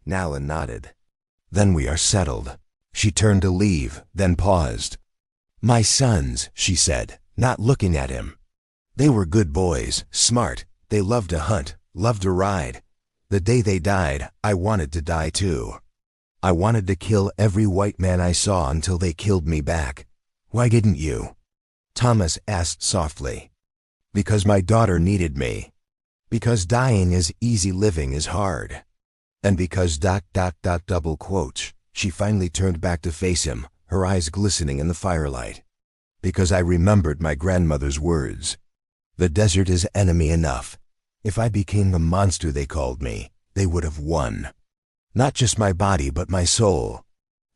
Nalin nodded. "Then we are settled." She turned to leave, then paused. "My sons," she said, not looking at him. "They were good boys, smart. They loved to hunt, loved to ride. The day they died, I wanted to die too. I wanted to kill every white man I saw until they killed me back. Why didn't you?" Thomas asked softly. "Because my daughter needed me. Because dying is easy, living is hard. And because ... double quotes." She finally turned back to face him, her eyes glistening in the firelight. "Because I remembered my grandmother's words. The desert is enemy enough. If I became the monster they called me, they would have won. Not just my body, but my soul.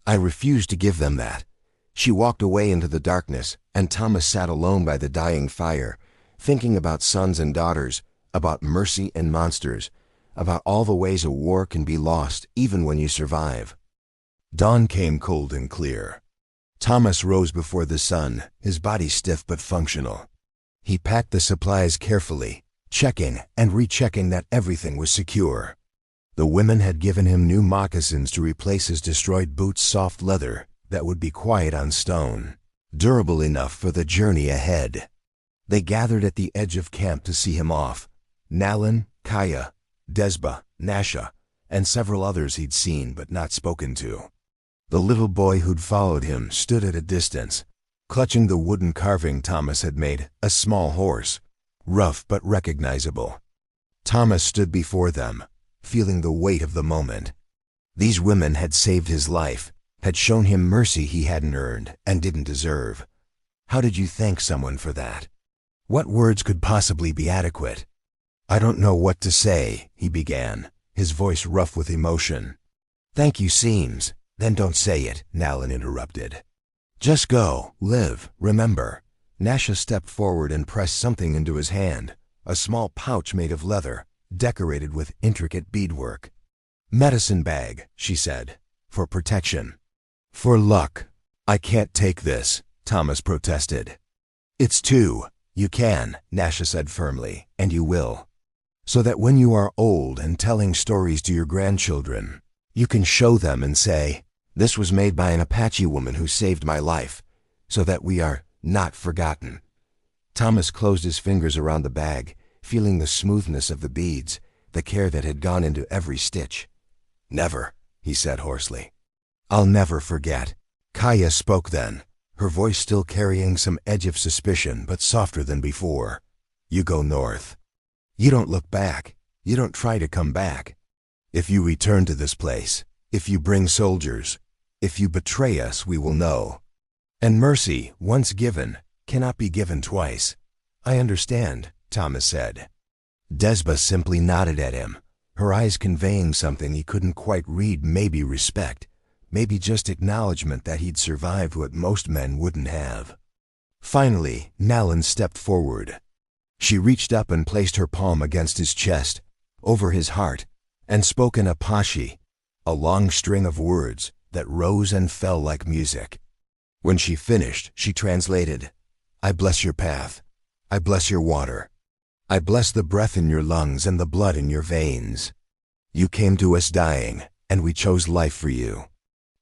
I refused to give them that. She walked away into the darkness, and Thomas sat alone by the dying fire, thinking about sons and daughters, about mercy and monsters, about all the ways a war can be lost even when you survive. Dawn came cold and clear. Thomas rose before the sun, his body stiff but functional. He packed the supplies carefully, checking and rechecking that everything was secure. The women had given him new moccasins to replace his destroyed boots' soft leather that would be quiet on stone, durable enough for the journey ahead. They gathered at the edge of camp to see him off. Nalin, Kaya, Desba, Nasha, and several others he'd seen but not spoken to. The little boy who'd followed him stood at a distance, clutching the wooden carving Thomas had made, a small horse, rough but recognizable. Thomas stood before them, feeling the weight of the moment. These women had saved his life, had shown him mercy he hadn't earned and didn't deserve. How did you thank someone for that? What words could possibly be adequate? I don't know what to say, he began, his voice rough with emotion. Thank you seems. Then don't say it, Nalin interrupted. Just go, live, remember. Nasha stepped forward and pressed something into his hand, a small pouch made of leather, decorated with intricate beadwork. Medicine bag, she said, for protection. For luck. I can't take this, Thomas protested. It's two. You can, Nasha said firmly, and you will. So that when you are old and telling stories to your grandchildren, you can show them and say, this was made by an Apache woman who saved my life, so that we are not forgotten. Thomas closed his fingers around the bag, feeling the smoothness of the beads, the care that had gone into every stitch. Never, he said hoarsely. I'll never forget. Kaya spoke then, her voice still carrying some edge of suspicion, but softer than before. You go north. You don't look back. You don't try to come back. If you return to this place, if you bring soldiers, if you betray us, we will know. And mercy, once given, cannot be given twice. I understand, Thomas said. Desba simply nodded at him, her eyes conveying something he couldn't quite read, maybe respect, maybe just acknowledgement that he'd survived what most men wouldn't have. Finally, Nalin stepped forward. She reached up and placed her palm against his chest, over his heart, and spoke in Apache, a long string of words that rose and fell like music. When she finished, she translated, I bless your path. I bless your water. I bless the breath in your lungs and the blood in your veins. You came to us dying, and we chose life for you.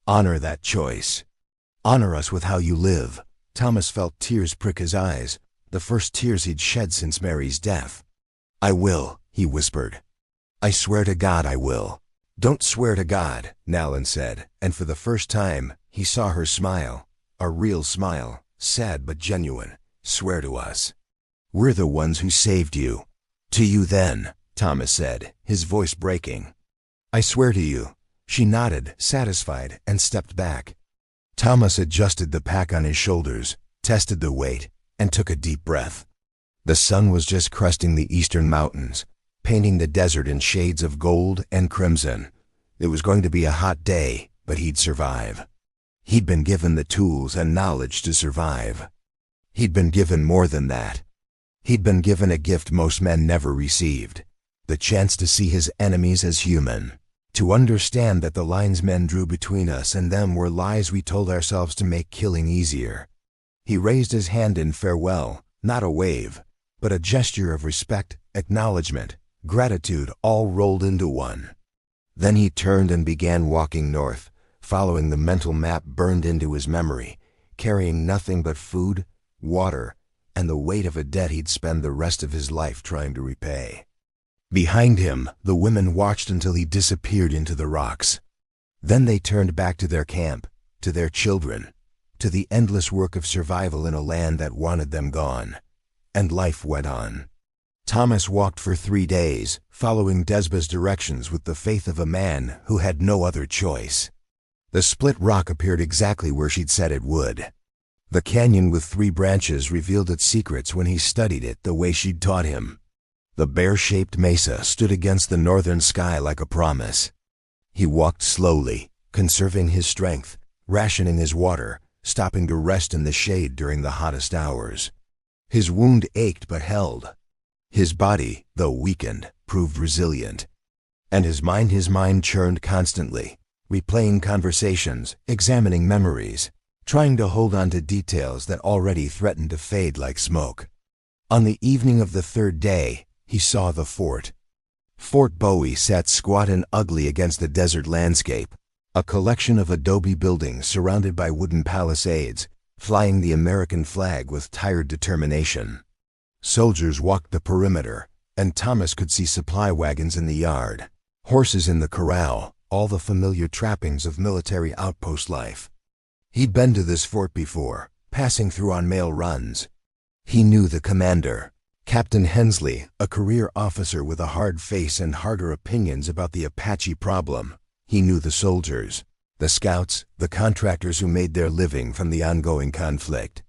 Honor that choice. Honor us with how you live. Thomas felt tears prick his eyes, the first tears he'd shed since Mary's death. I will, he whispered. I swear to God I will. Don't swear to God, Nalin said, and for the first time, he saw her smile, a real smile, sad but genuine. Swear to us. We're the ones who saved you. To you then, Thomas said, his voice breaking. I swear to you. She nodded, satisfied, and stepped back. Thomas adjusted the pack on his shoulders, tested the weight, and took a deep breath. The sun was just cresting the eastern mountains, painting the desert in shades of gold and crimson. It was going to be a hot day, but he'd survive. He'd been given the tools and knowledge to survive. He'd been given more than that. He'd been given a gift most men never received, the chance to see his enemies as human, to understand that the lines men drew between us and them were lies we told ourselves to make killing easier. He raised his hand in farewell, not a wave, but a gesture of respect, acknowledgement, gratitude all rolled into one. Then he turned and began walking north, following the mental map burned into his memory, carrying nothing but food, water, and the weight of a debt he'd spend the rest of his life trying to repay. Behind him, the women watched until he disappeared into the rocks. Then they turned back to their camp, to their children, to the endless work of survival in a land that wanted them gone. And life went on. Thomas walked for 3 days, following Desba's directions with the faith of a man who had no other choice. The split rock appeared exactly where she'd said it would. The canyon with 3 branches revealed its secrets when he studied it the way she'd taught him. The bear-shaped mesa stood against the northern sky like a promise. He walked slowly, conserving his strength, rationing his water, stopping to rest in the shade during the hottest hours. His wound ached but held. His body, though weakened, proved resilient. And his mind churned constantly, replaying conversations, examining memories, trying to hold on to details that already threatened to fade like smoke. On the evening of the third day, he saw the fort. Fort Bowie sat squat and ugly against the desert landscape, a collection of adobe buildings surrounded by wooden palisades, flying the American flag with tired determination. Soldiers walked the perimeter, and Thomas could see supply wagons in the yard, horses in the corral, all the familiar trappings of military outpost life. He'd been to this fort before, passing through on mail runs. He knew the commander, Captain Hensley, a career officer with a hard face and harder opinions about the Apache problem. He knew the soldiers, the scouts, the contractors who made their living from the ongoing conflict.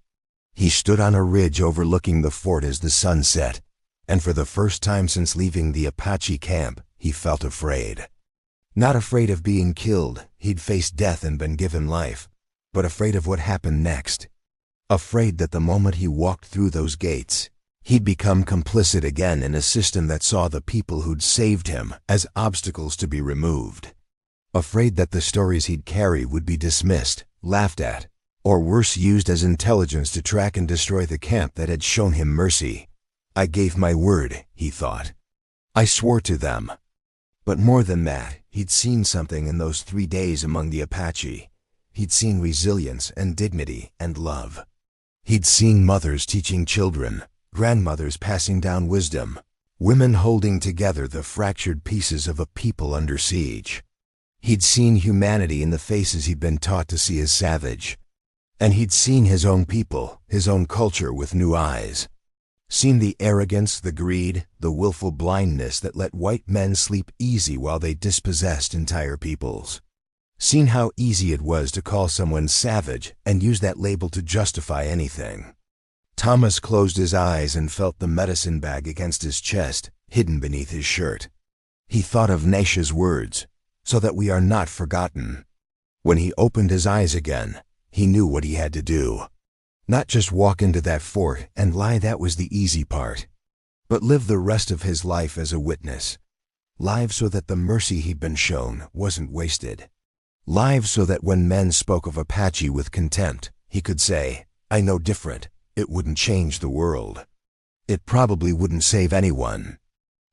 He stood on a ridge overlooking the fort as the sun set, and for the first time since leaving the Apache camp, he felt afraid. Not afraid of being killed, he'd faced death and been given life, but afraid of what happened next. Afraid that the moment he walked through those gates, he'd become complicit again in a system that saw the people who'd saved him as obstacles to be removed. Afraid that the stories he'd carry would be dismissed, laughed at, or worse, used as intelligence to track and destroy the camp that had shown him mercy. I gave my word, he thought. I swore to them. But more than that, he'd seen something in those 3 days among the Apache. He'd seen resilience and dignity and love. He'd seen mothers teaching children, grandmothers passing down wisdom, women holding together the fractured pieces of a people under siege. He'd seen humanity in the faces he'd been taught to see as savage. And he'd seen his own people, his own culture with new eyes. Seen the arrogance, the greed, the willful blindness that let white men sleep easy while they dispossessed entire peoples. Seen how easy it was to call someone savage and use that label to justify anything. Thomas closed his eyes and felt the medicine bag against his chest, hidden beneath his shirt. He thought of Naisha's words, so that we are not forgotten. When he opened his eyes again, he knew what he had to do. Not just walk into that fort and lie, that was the easy part, but live the rest of his life as a witness. Live so that the mercy he'd been shown wasn't wasted. Live so that when men spoke of Apache with contempt, he could say, I know different. It wouldn't change the world. It probably wouldn't save anyone.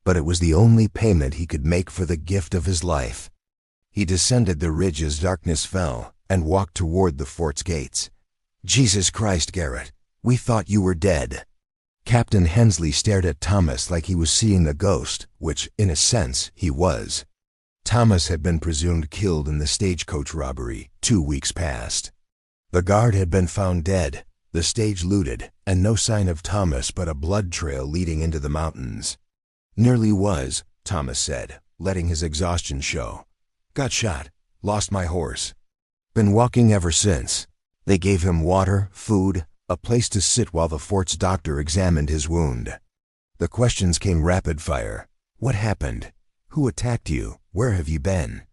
But it was the only payment he could make for the gift of his life. He descended the ridge as darkness fell and walked toward the fort's gates. Jesus Christ, Garrett, we thought you were dead. Captain Hensley stared at Thomas like he was seeing a ghost, which, in a sense, he was. Thomas had been presumed killed in the stagecoach robbery 2 weeks past. The guard had been found dead, the stage looted, and no sign of Thomas but a blood trail leading into the mountains. Nearly was, Thomas said, letting his exhaustion show. Got shot, lost my horse. Been walking ever since. They gave him water, food, a place to sit while the fort's doctor examined his wound. The questions came rapid fire. What happened? Who attacked you? Where have you been?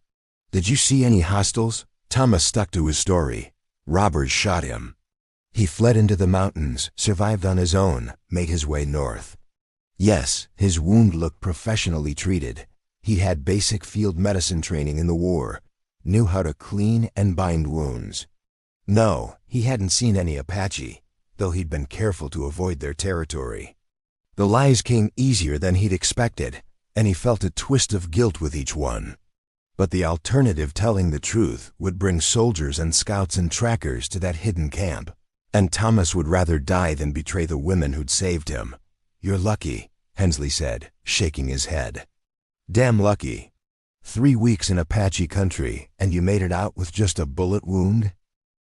Did you see any hostiles? Thomas stuck to his story. Robbers shot him. He fled into the mountains, survived on his own, made his way north. Yes, his wound looked professionally treated. He had basic field medicine training in the war, knew how to clean and bind wounds. No, he hadn't seen any Apache, though he'd been careful to avoid their territory. The lies came easier than he'd expected, and he felt a twist of guilt with each one. But the alternative, telling the truth, would bring soldiers and scouts and trackers to that hidden camp, and Thomas would rather die than betray the women who'd saved him. You're lucky, Hensley said, shaking his head. Damn lucky. 3 weeks in Apache country, and you made it out with just a bullet wound?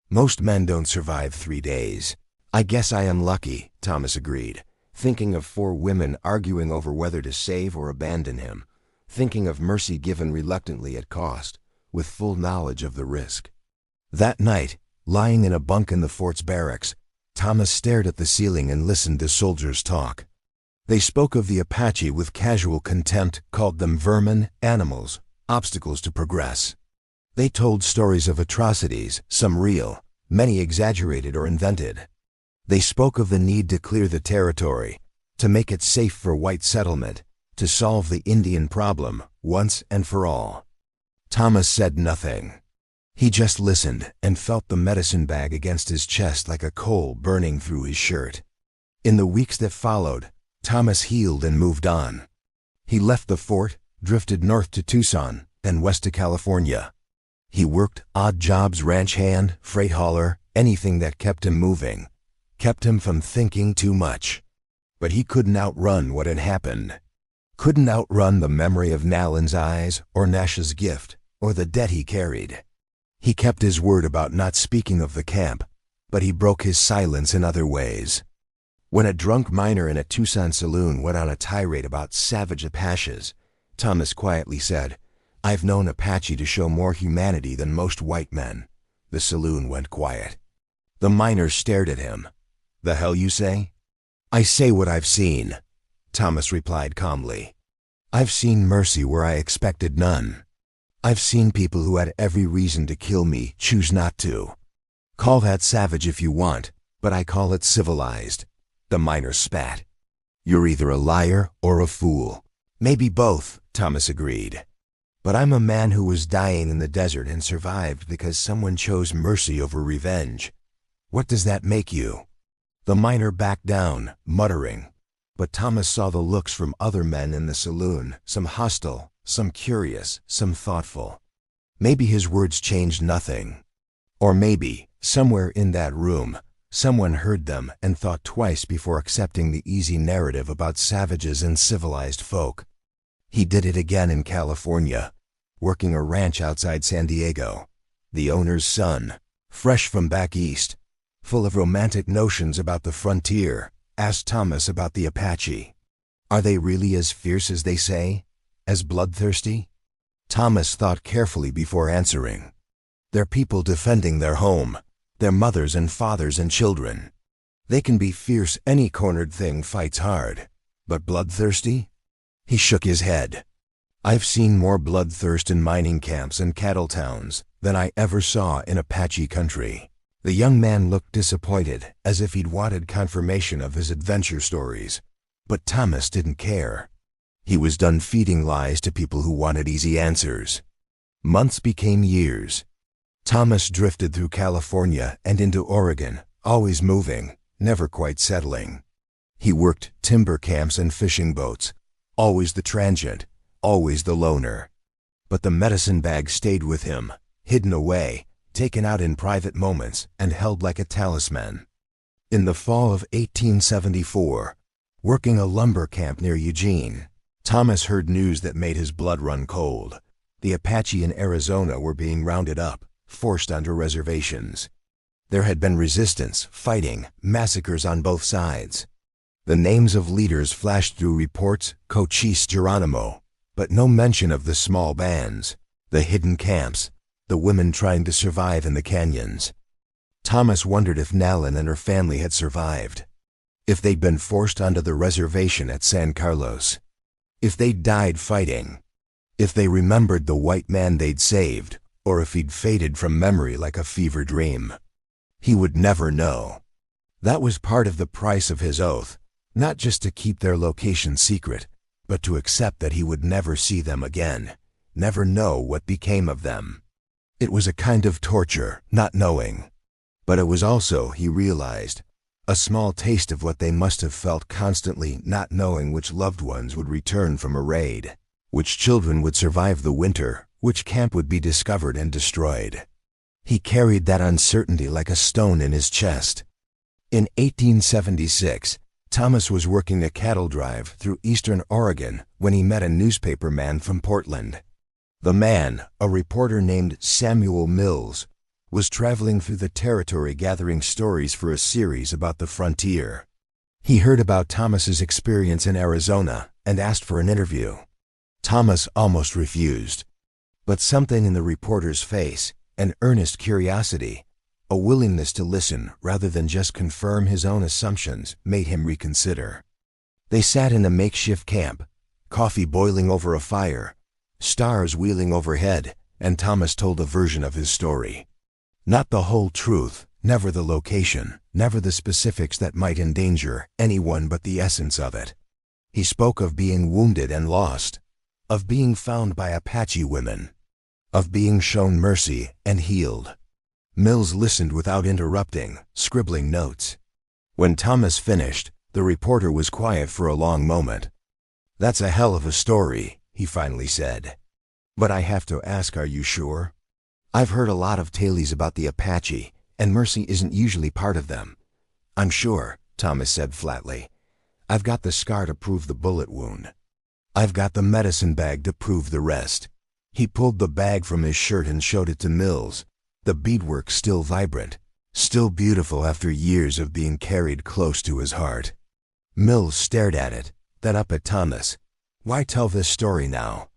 Most men don't survive 3 days. I guess I am lucky, Thomas agreed, thinking of 4 women arguing over whether to save or abandon him, thinking of mercy given reluctantly at cost, with full knowledge of the risk. That night, lying in a bunk in the fort's barracks, Thomas stared at the ceiling and listened to soldiers talk. They spoke of the Apache with casual contempt, called them vermin, animals, obstacles to progress. They told stories of atrocities, some real, many exaggerated or invented. They spoke of the need to clear the territory, to make it safe for white settlement, to solve the Indian problem once and for all. Thomas said nothing. He just listened and felt the medicine bag against his chest like a coal burning through his shirt. In the weeks that followed, Thomas healed and moved on. He left the fort, drifted north to Tucson, then west to California. He worked odd jobs, ranch hand, freight hauler, anything that kept him moving, kept him from thinking too much. But he couldn't outrun what had happened. Couldn't outrun the memory of Nallen's eyes, or Nash's gift, or the debt he carried. He kept his word about not speaking of the camp, but he broke his silence in other ways. When a drunk miner in a Tucson saloon went on a tirade about savage Apaches, Thomas quietly said, "I've known Apache to show more humanity than most white men." The saloon went quiet. The miner stared at him. "The hell you say?" "I say what I've seen," Thomas replied calmly. "I've seen mercy where I expected none. I've seen people who had every reason to kill me choose not to. Call that savage if you want, but I call it civilized." The miner spat. "You're either a liar or a fool." "Maybe both," Thomas agreed. "But I'm a man who was dying in the desert and survived because someone chose mercy over revenge. What does that make you?" The miner backed down, muttering. But Thomas saw the looks from other men in the saloon, some hostile, some curious, some thoughtful. Maybe his words changed nothing. Or maybe, somewhere in that room, someone heard them and thought twice before accepting the easy narrative about savages and civilized folk. He did it again in California, working a ranch outside San Diego. The owner's son, fresh from back east, full of romantic notions about the frontier, asked Thomas about the Apache. "Are they really as fierce as they say? As bloodthirsty?" Thomas thought carefully before answering. "They're people defending their home, their mothers and fathers and children. They can be fierce, any cornered thing fights hard. But bloodthirsty?" He shook his head. "I've seen more bloodthirst in mining camps and cattle towns than I ever saw in Apache country." The young man looked disappointed, as if he'd wanted confirmation of his adventure stories. But Thomas didn't care. He was done feeding lies to people who wanted easy answers. Months became years. Thomas drifted through California and into Oregon, always moving, never quite settling. He worked timber camps and fishing boats, always the transient, always the loner. But the medicine bag stayed with him, hidden away, taken out in private moments and held like a talisman. In the fall of 1874, working a lumber camp near Eugene, Thomas heard news that made his blood run cold. The Apache in Arizona were being rounded up, forced onto reservations. There had been resistance, fighting, massacres on both sides. The names of leaders flashed through reports, Cochise, Geronimo, but no mention of the small bands, the hidden camps, the women trying to survive in the canyons. Thomas wondered if Nallen and her family had survived, if they'd been forced onto the reservation at San Carlos, if they'd died fighting, if they remembered the white man they'd saved, or if he'd faded from memory like a fever dream. He would never know. That was part of the price of his oath, not just to keep their location secret, but to accept that he would never see them again, never know what became of them. It was a kind of torture, not knowing. But it was also, he realized, a small taste of what they must have felt constantly not knowing which loved ones would return from a raid, which children would survive the winter, which camp would be discovered and destroyed. He carried that uncertainty like a stone in his chest. In 1876, Thomas was working a cattle drive through eastern Oregon when he met a newspaper man from Portland. The man, a reporter named Samuel Mills, was traveling through the territory gathering stories for a series about the frontier. He heard about Thomas's experience in Arizona and asked for an interview. Thomas almost refused. But something in the reporter's face, an earnest curiosity, a willingness to listen rather than just confirm his own assumptions, made him reconsider. They sat in a makeshift camp, coffee boiling over a fire, stars wheeling overhead, and Thomas told a version of his story. Not the whole truth, never the location, never the specifics that might endanger anyone, but the essence of it. He spoke of being wounded and lost, of being found by Apache women, of being shown mercy and healed. Mills listened without interrupting, scribbling notes. When Thomas finished, the reporter was quiet for a long moment. "That's a hell of a story," he finally said. "But I have to ask, are you sure? I've heard a lot of tales about the Apache, and mercy isn't usually part of them." "I'm sure," Thomas said flatly. "I've got the scar to prove the bullet wound. I've got the medicine bag to prove the rest." He pulled the bag from his shirt and showed it to Mills, the beadwork still vibrant, still beautiful after years of being carried close to his heart. Mills stared at it, then up at Thomas. "Why tell this story now?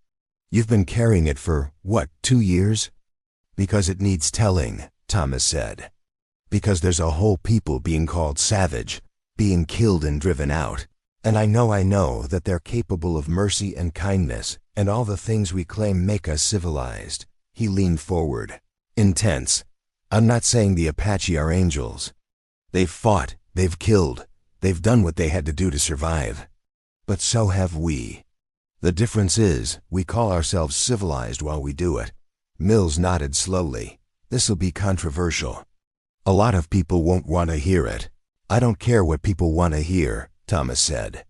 You've been carrying it for, what, 2 years?" "Because it needs telling," Thomas said. "Because there's a whole people being called savage, being killed and driven out. And I know that they're capable of mercy and kindness, and all the things we claim make us civilized." He leaned forward, intense. "I'm not saying the Apache are angels. They've fought, they've killed, they've done what they had to do to survive. But so have we. The difference is, we call ourselves civilized while we do it." Mills nodded slowly. "This'll be controversial. A lot of people won't want to hear it." "I don't care what people want to hear," Thomas said.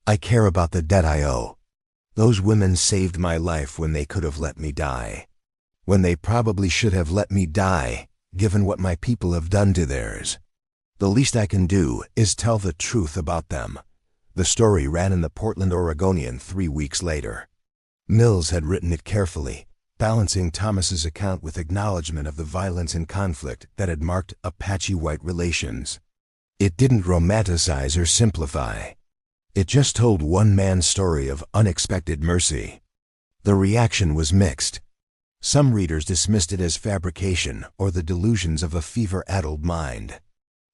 "I care about the debt I owe. Those women saved my life when they could have let me die. When they probably should have let me die, given what my people have done to theirs. The least I can do is tell the truth about them." The story ran in the Portland Oregonian 3 weeks later. Mills had written it carefully, balancing Thomas's account with acknowledgement of the violence and conflict that had marked Apache-white relations. It didn't romanticize or simplify. It just told one man's story of unexpected mercy. The reaction was mixed. Some readers dismissed it as fabrication or the delusions of a fever-addled mind.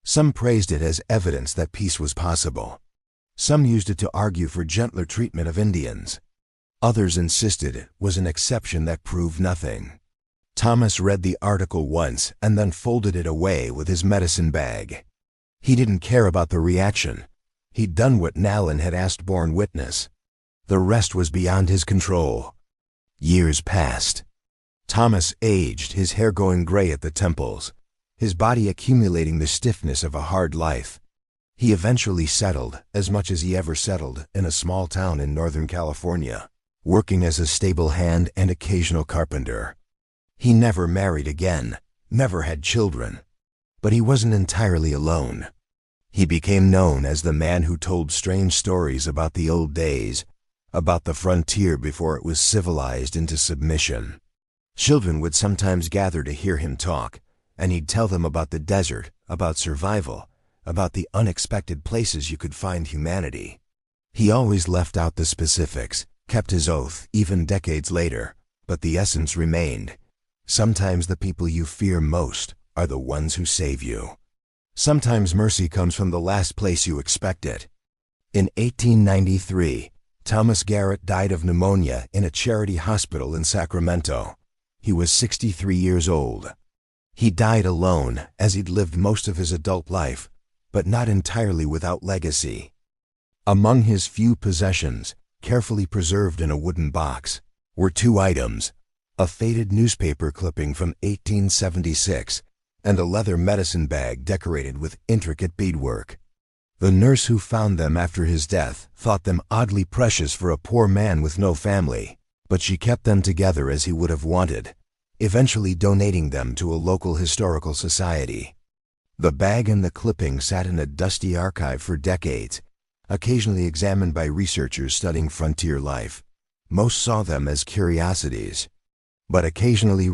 Some praised it as evidence that peace was possible. Some used it to argue for gentler treatment of Indians. Others insisted it was an exception that proved nothing. Thomas read the article once and then folded it away with his medicine bag. He didn't care about the reaction. He'd done what Nalin had asked Born Witness. The rest was beyond his control. Years passed. Thomas aged, his hair going gray at the temples, his body accumulating the stiffness of a hard life. He eventually settled, as much as he ever settled, in a small town in Northern California, working as a stable hand and occasional carpenter. He never married again, never had children. But he wasn't entirely alone. He became known as the man who told strange stories about the old days, about the frontier before it was civilized into submission. Children would sometimes gather to hear him talk, and he'd tell them about the desert, about survival, about the unexpected places you could find humanity. He always left out the specifics, kept his oath even decades later, but the essence remained. Sometimes the people you fear most are the ones who save you. Sometimes mercy comes from the last place you expect it. In 1893, Thomas Garrett died of pneumonia in a charity hospital in Sacramento. He was 63 years old. He died alone, as he'd lived most of his adult life, but not entirely without legacy. Among his few possessions, carefully preserved in a wooden box, were 2 items: a faded newspaper clipping from 1876 and a leather medicine bag decorated with intricate beadwork. The nurse who found them after his death thought them oddly precious for a poor man with no family, but she kept them together as he would have wanted, eventually donating them to a local historical society. The bag and the clipping sat in a dusty archive for decades, occasionally examined by researchers studying frontier life. Most saw them as curiosities. But occasionally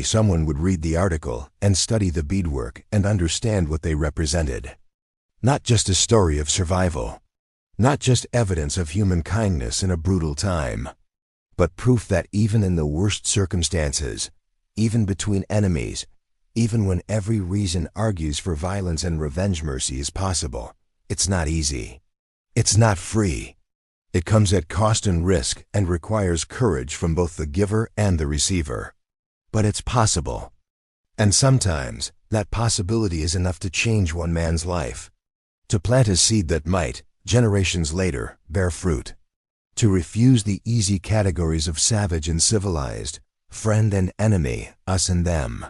someone would read the article and study the beadwork and understand what they represented. Not just a story of survival, not just evidence of human kindness in a brutal time, but proof that even in the worst circumstances, even between enemies, even when every reason argues for violence and revenge, mercy is possible. It's not easy. It's not free. It comes at cost and risk and requires courage from both the giver and the receiver. But it's possible. And sometimes, that possibility is enough to change one man's life. To plant a seed that might, generations later, bear fruit. To refuse the easy categories of savage and civilized, friend and enemy, us and them.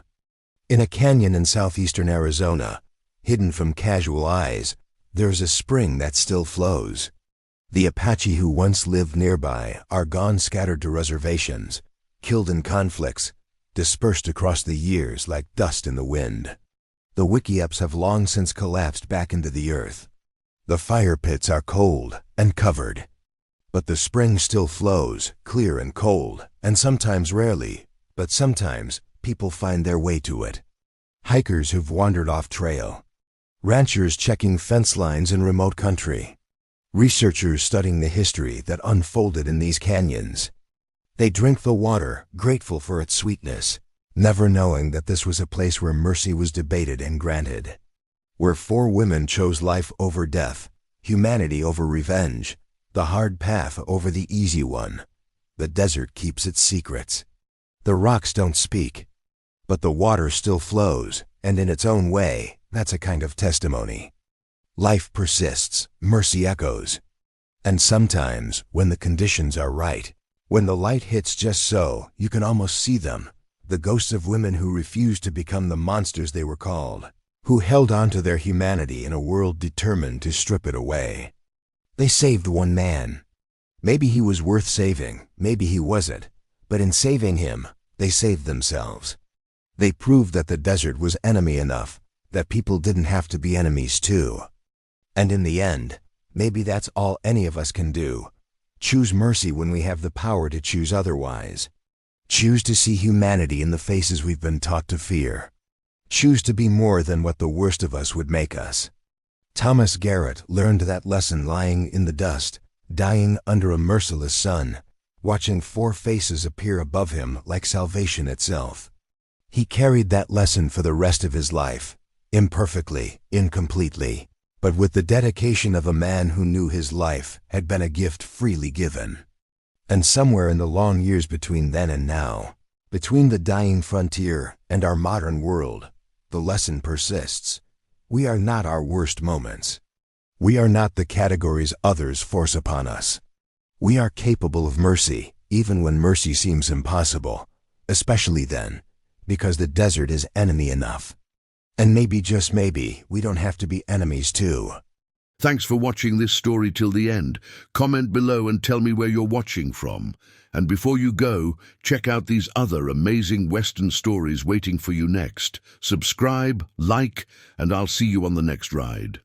In a canyon in southeastern Arizona, hidden from casual eyes, there's a spring that still flows. The Apache who once lived nearby are gone, scattered to reservations, killed in conflicts, dispersed across the years like dust in the wind. The wiki-ups have long since collapsed back into the earth. The fire pits are cold and covered. But the spring still flows, clear and cold, and sometimes rarely, but sometimes people find their way to it. Hikers who've wandered off trail. Ranchers checking fence lines in remote country. Researchers studying the history that unfolded in these canyons. They drink the water, grateful for its sweetness, never knowing that this was a place where mercy was debated and granted. Where 4 women chose life over death, humanity over revenge, the hard path over the easy one. The desert keeps its secrets. The rocks don't speak, but the water still flows, and in its own way, that's a kind of testimony. Life persists, mercy echoes. And sometimes, when the conditions are right, when the light hits just so, you can almost see them, the ghosts of women who refused to become the monsters they were called, who held on to their humanity in a world determined to strip it away. They saved one man. Maybe he was worth saving, maybe he wasn't, but in saving him, they saved themselves. They proved that the desert was enemy enough, that people didn't have to be enemies too. And in the end, maybe that's all any of us can do. Choose mercy when we have the power to choose otherwise. Choose to see humanity in the faces we've been taught to fear. Choose to be more than what the worst of us would make us. Thomas Garrett learned that lesson lying in the dust, dying under a merciless sun, watching 4 faces appear above him like salvation itself. He carried that lesson for the rest of his life, imperfectly, incompletely, but with the dedication of a man who knew his life had been a gift freely given. And somewhere in the long years between then and now, between the dying frontier and our modern world, the lesson persists. We are not our worst moments. We are not the categories others force upon us. We are capable of mercy, even when mercy seems impossible, especially then, because the desert is enemy enough. And maybe, just maybe, we don't have to be enemies too. Thanks for watching this story till the end. Comment below and tell me where you're watching from. And before you go, check out these other amazing Western stories waiting for you next. Subscribe, like, and I'll see you on the next ride.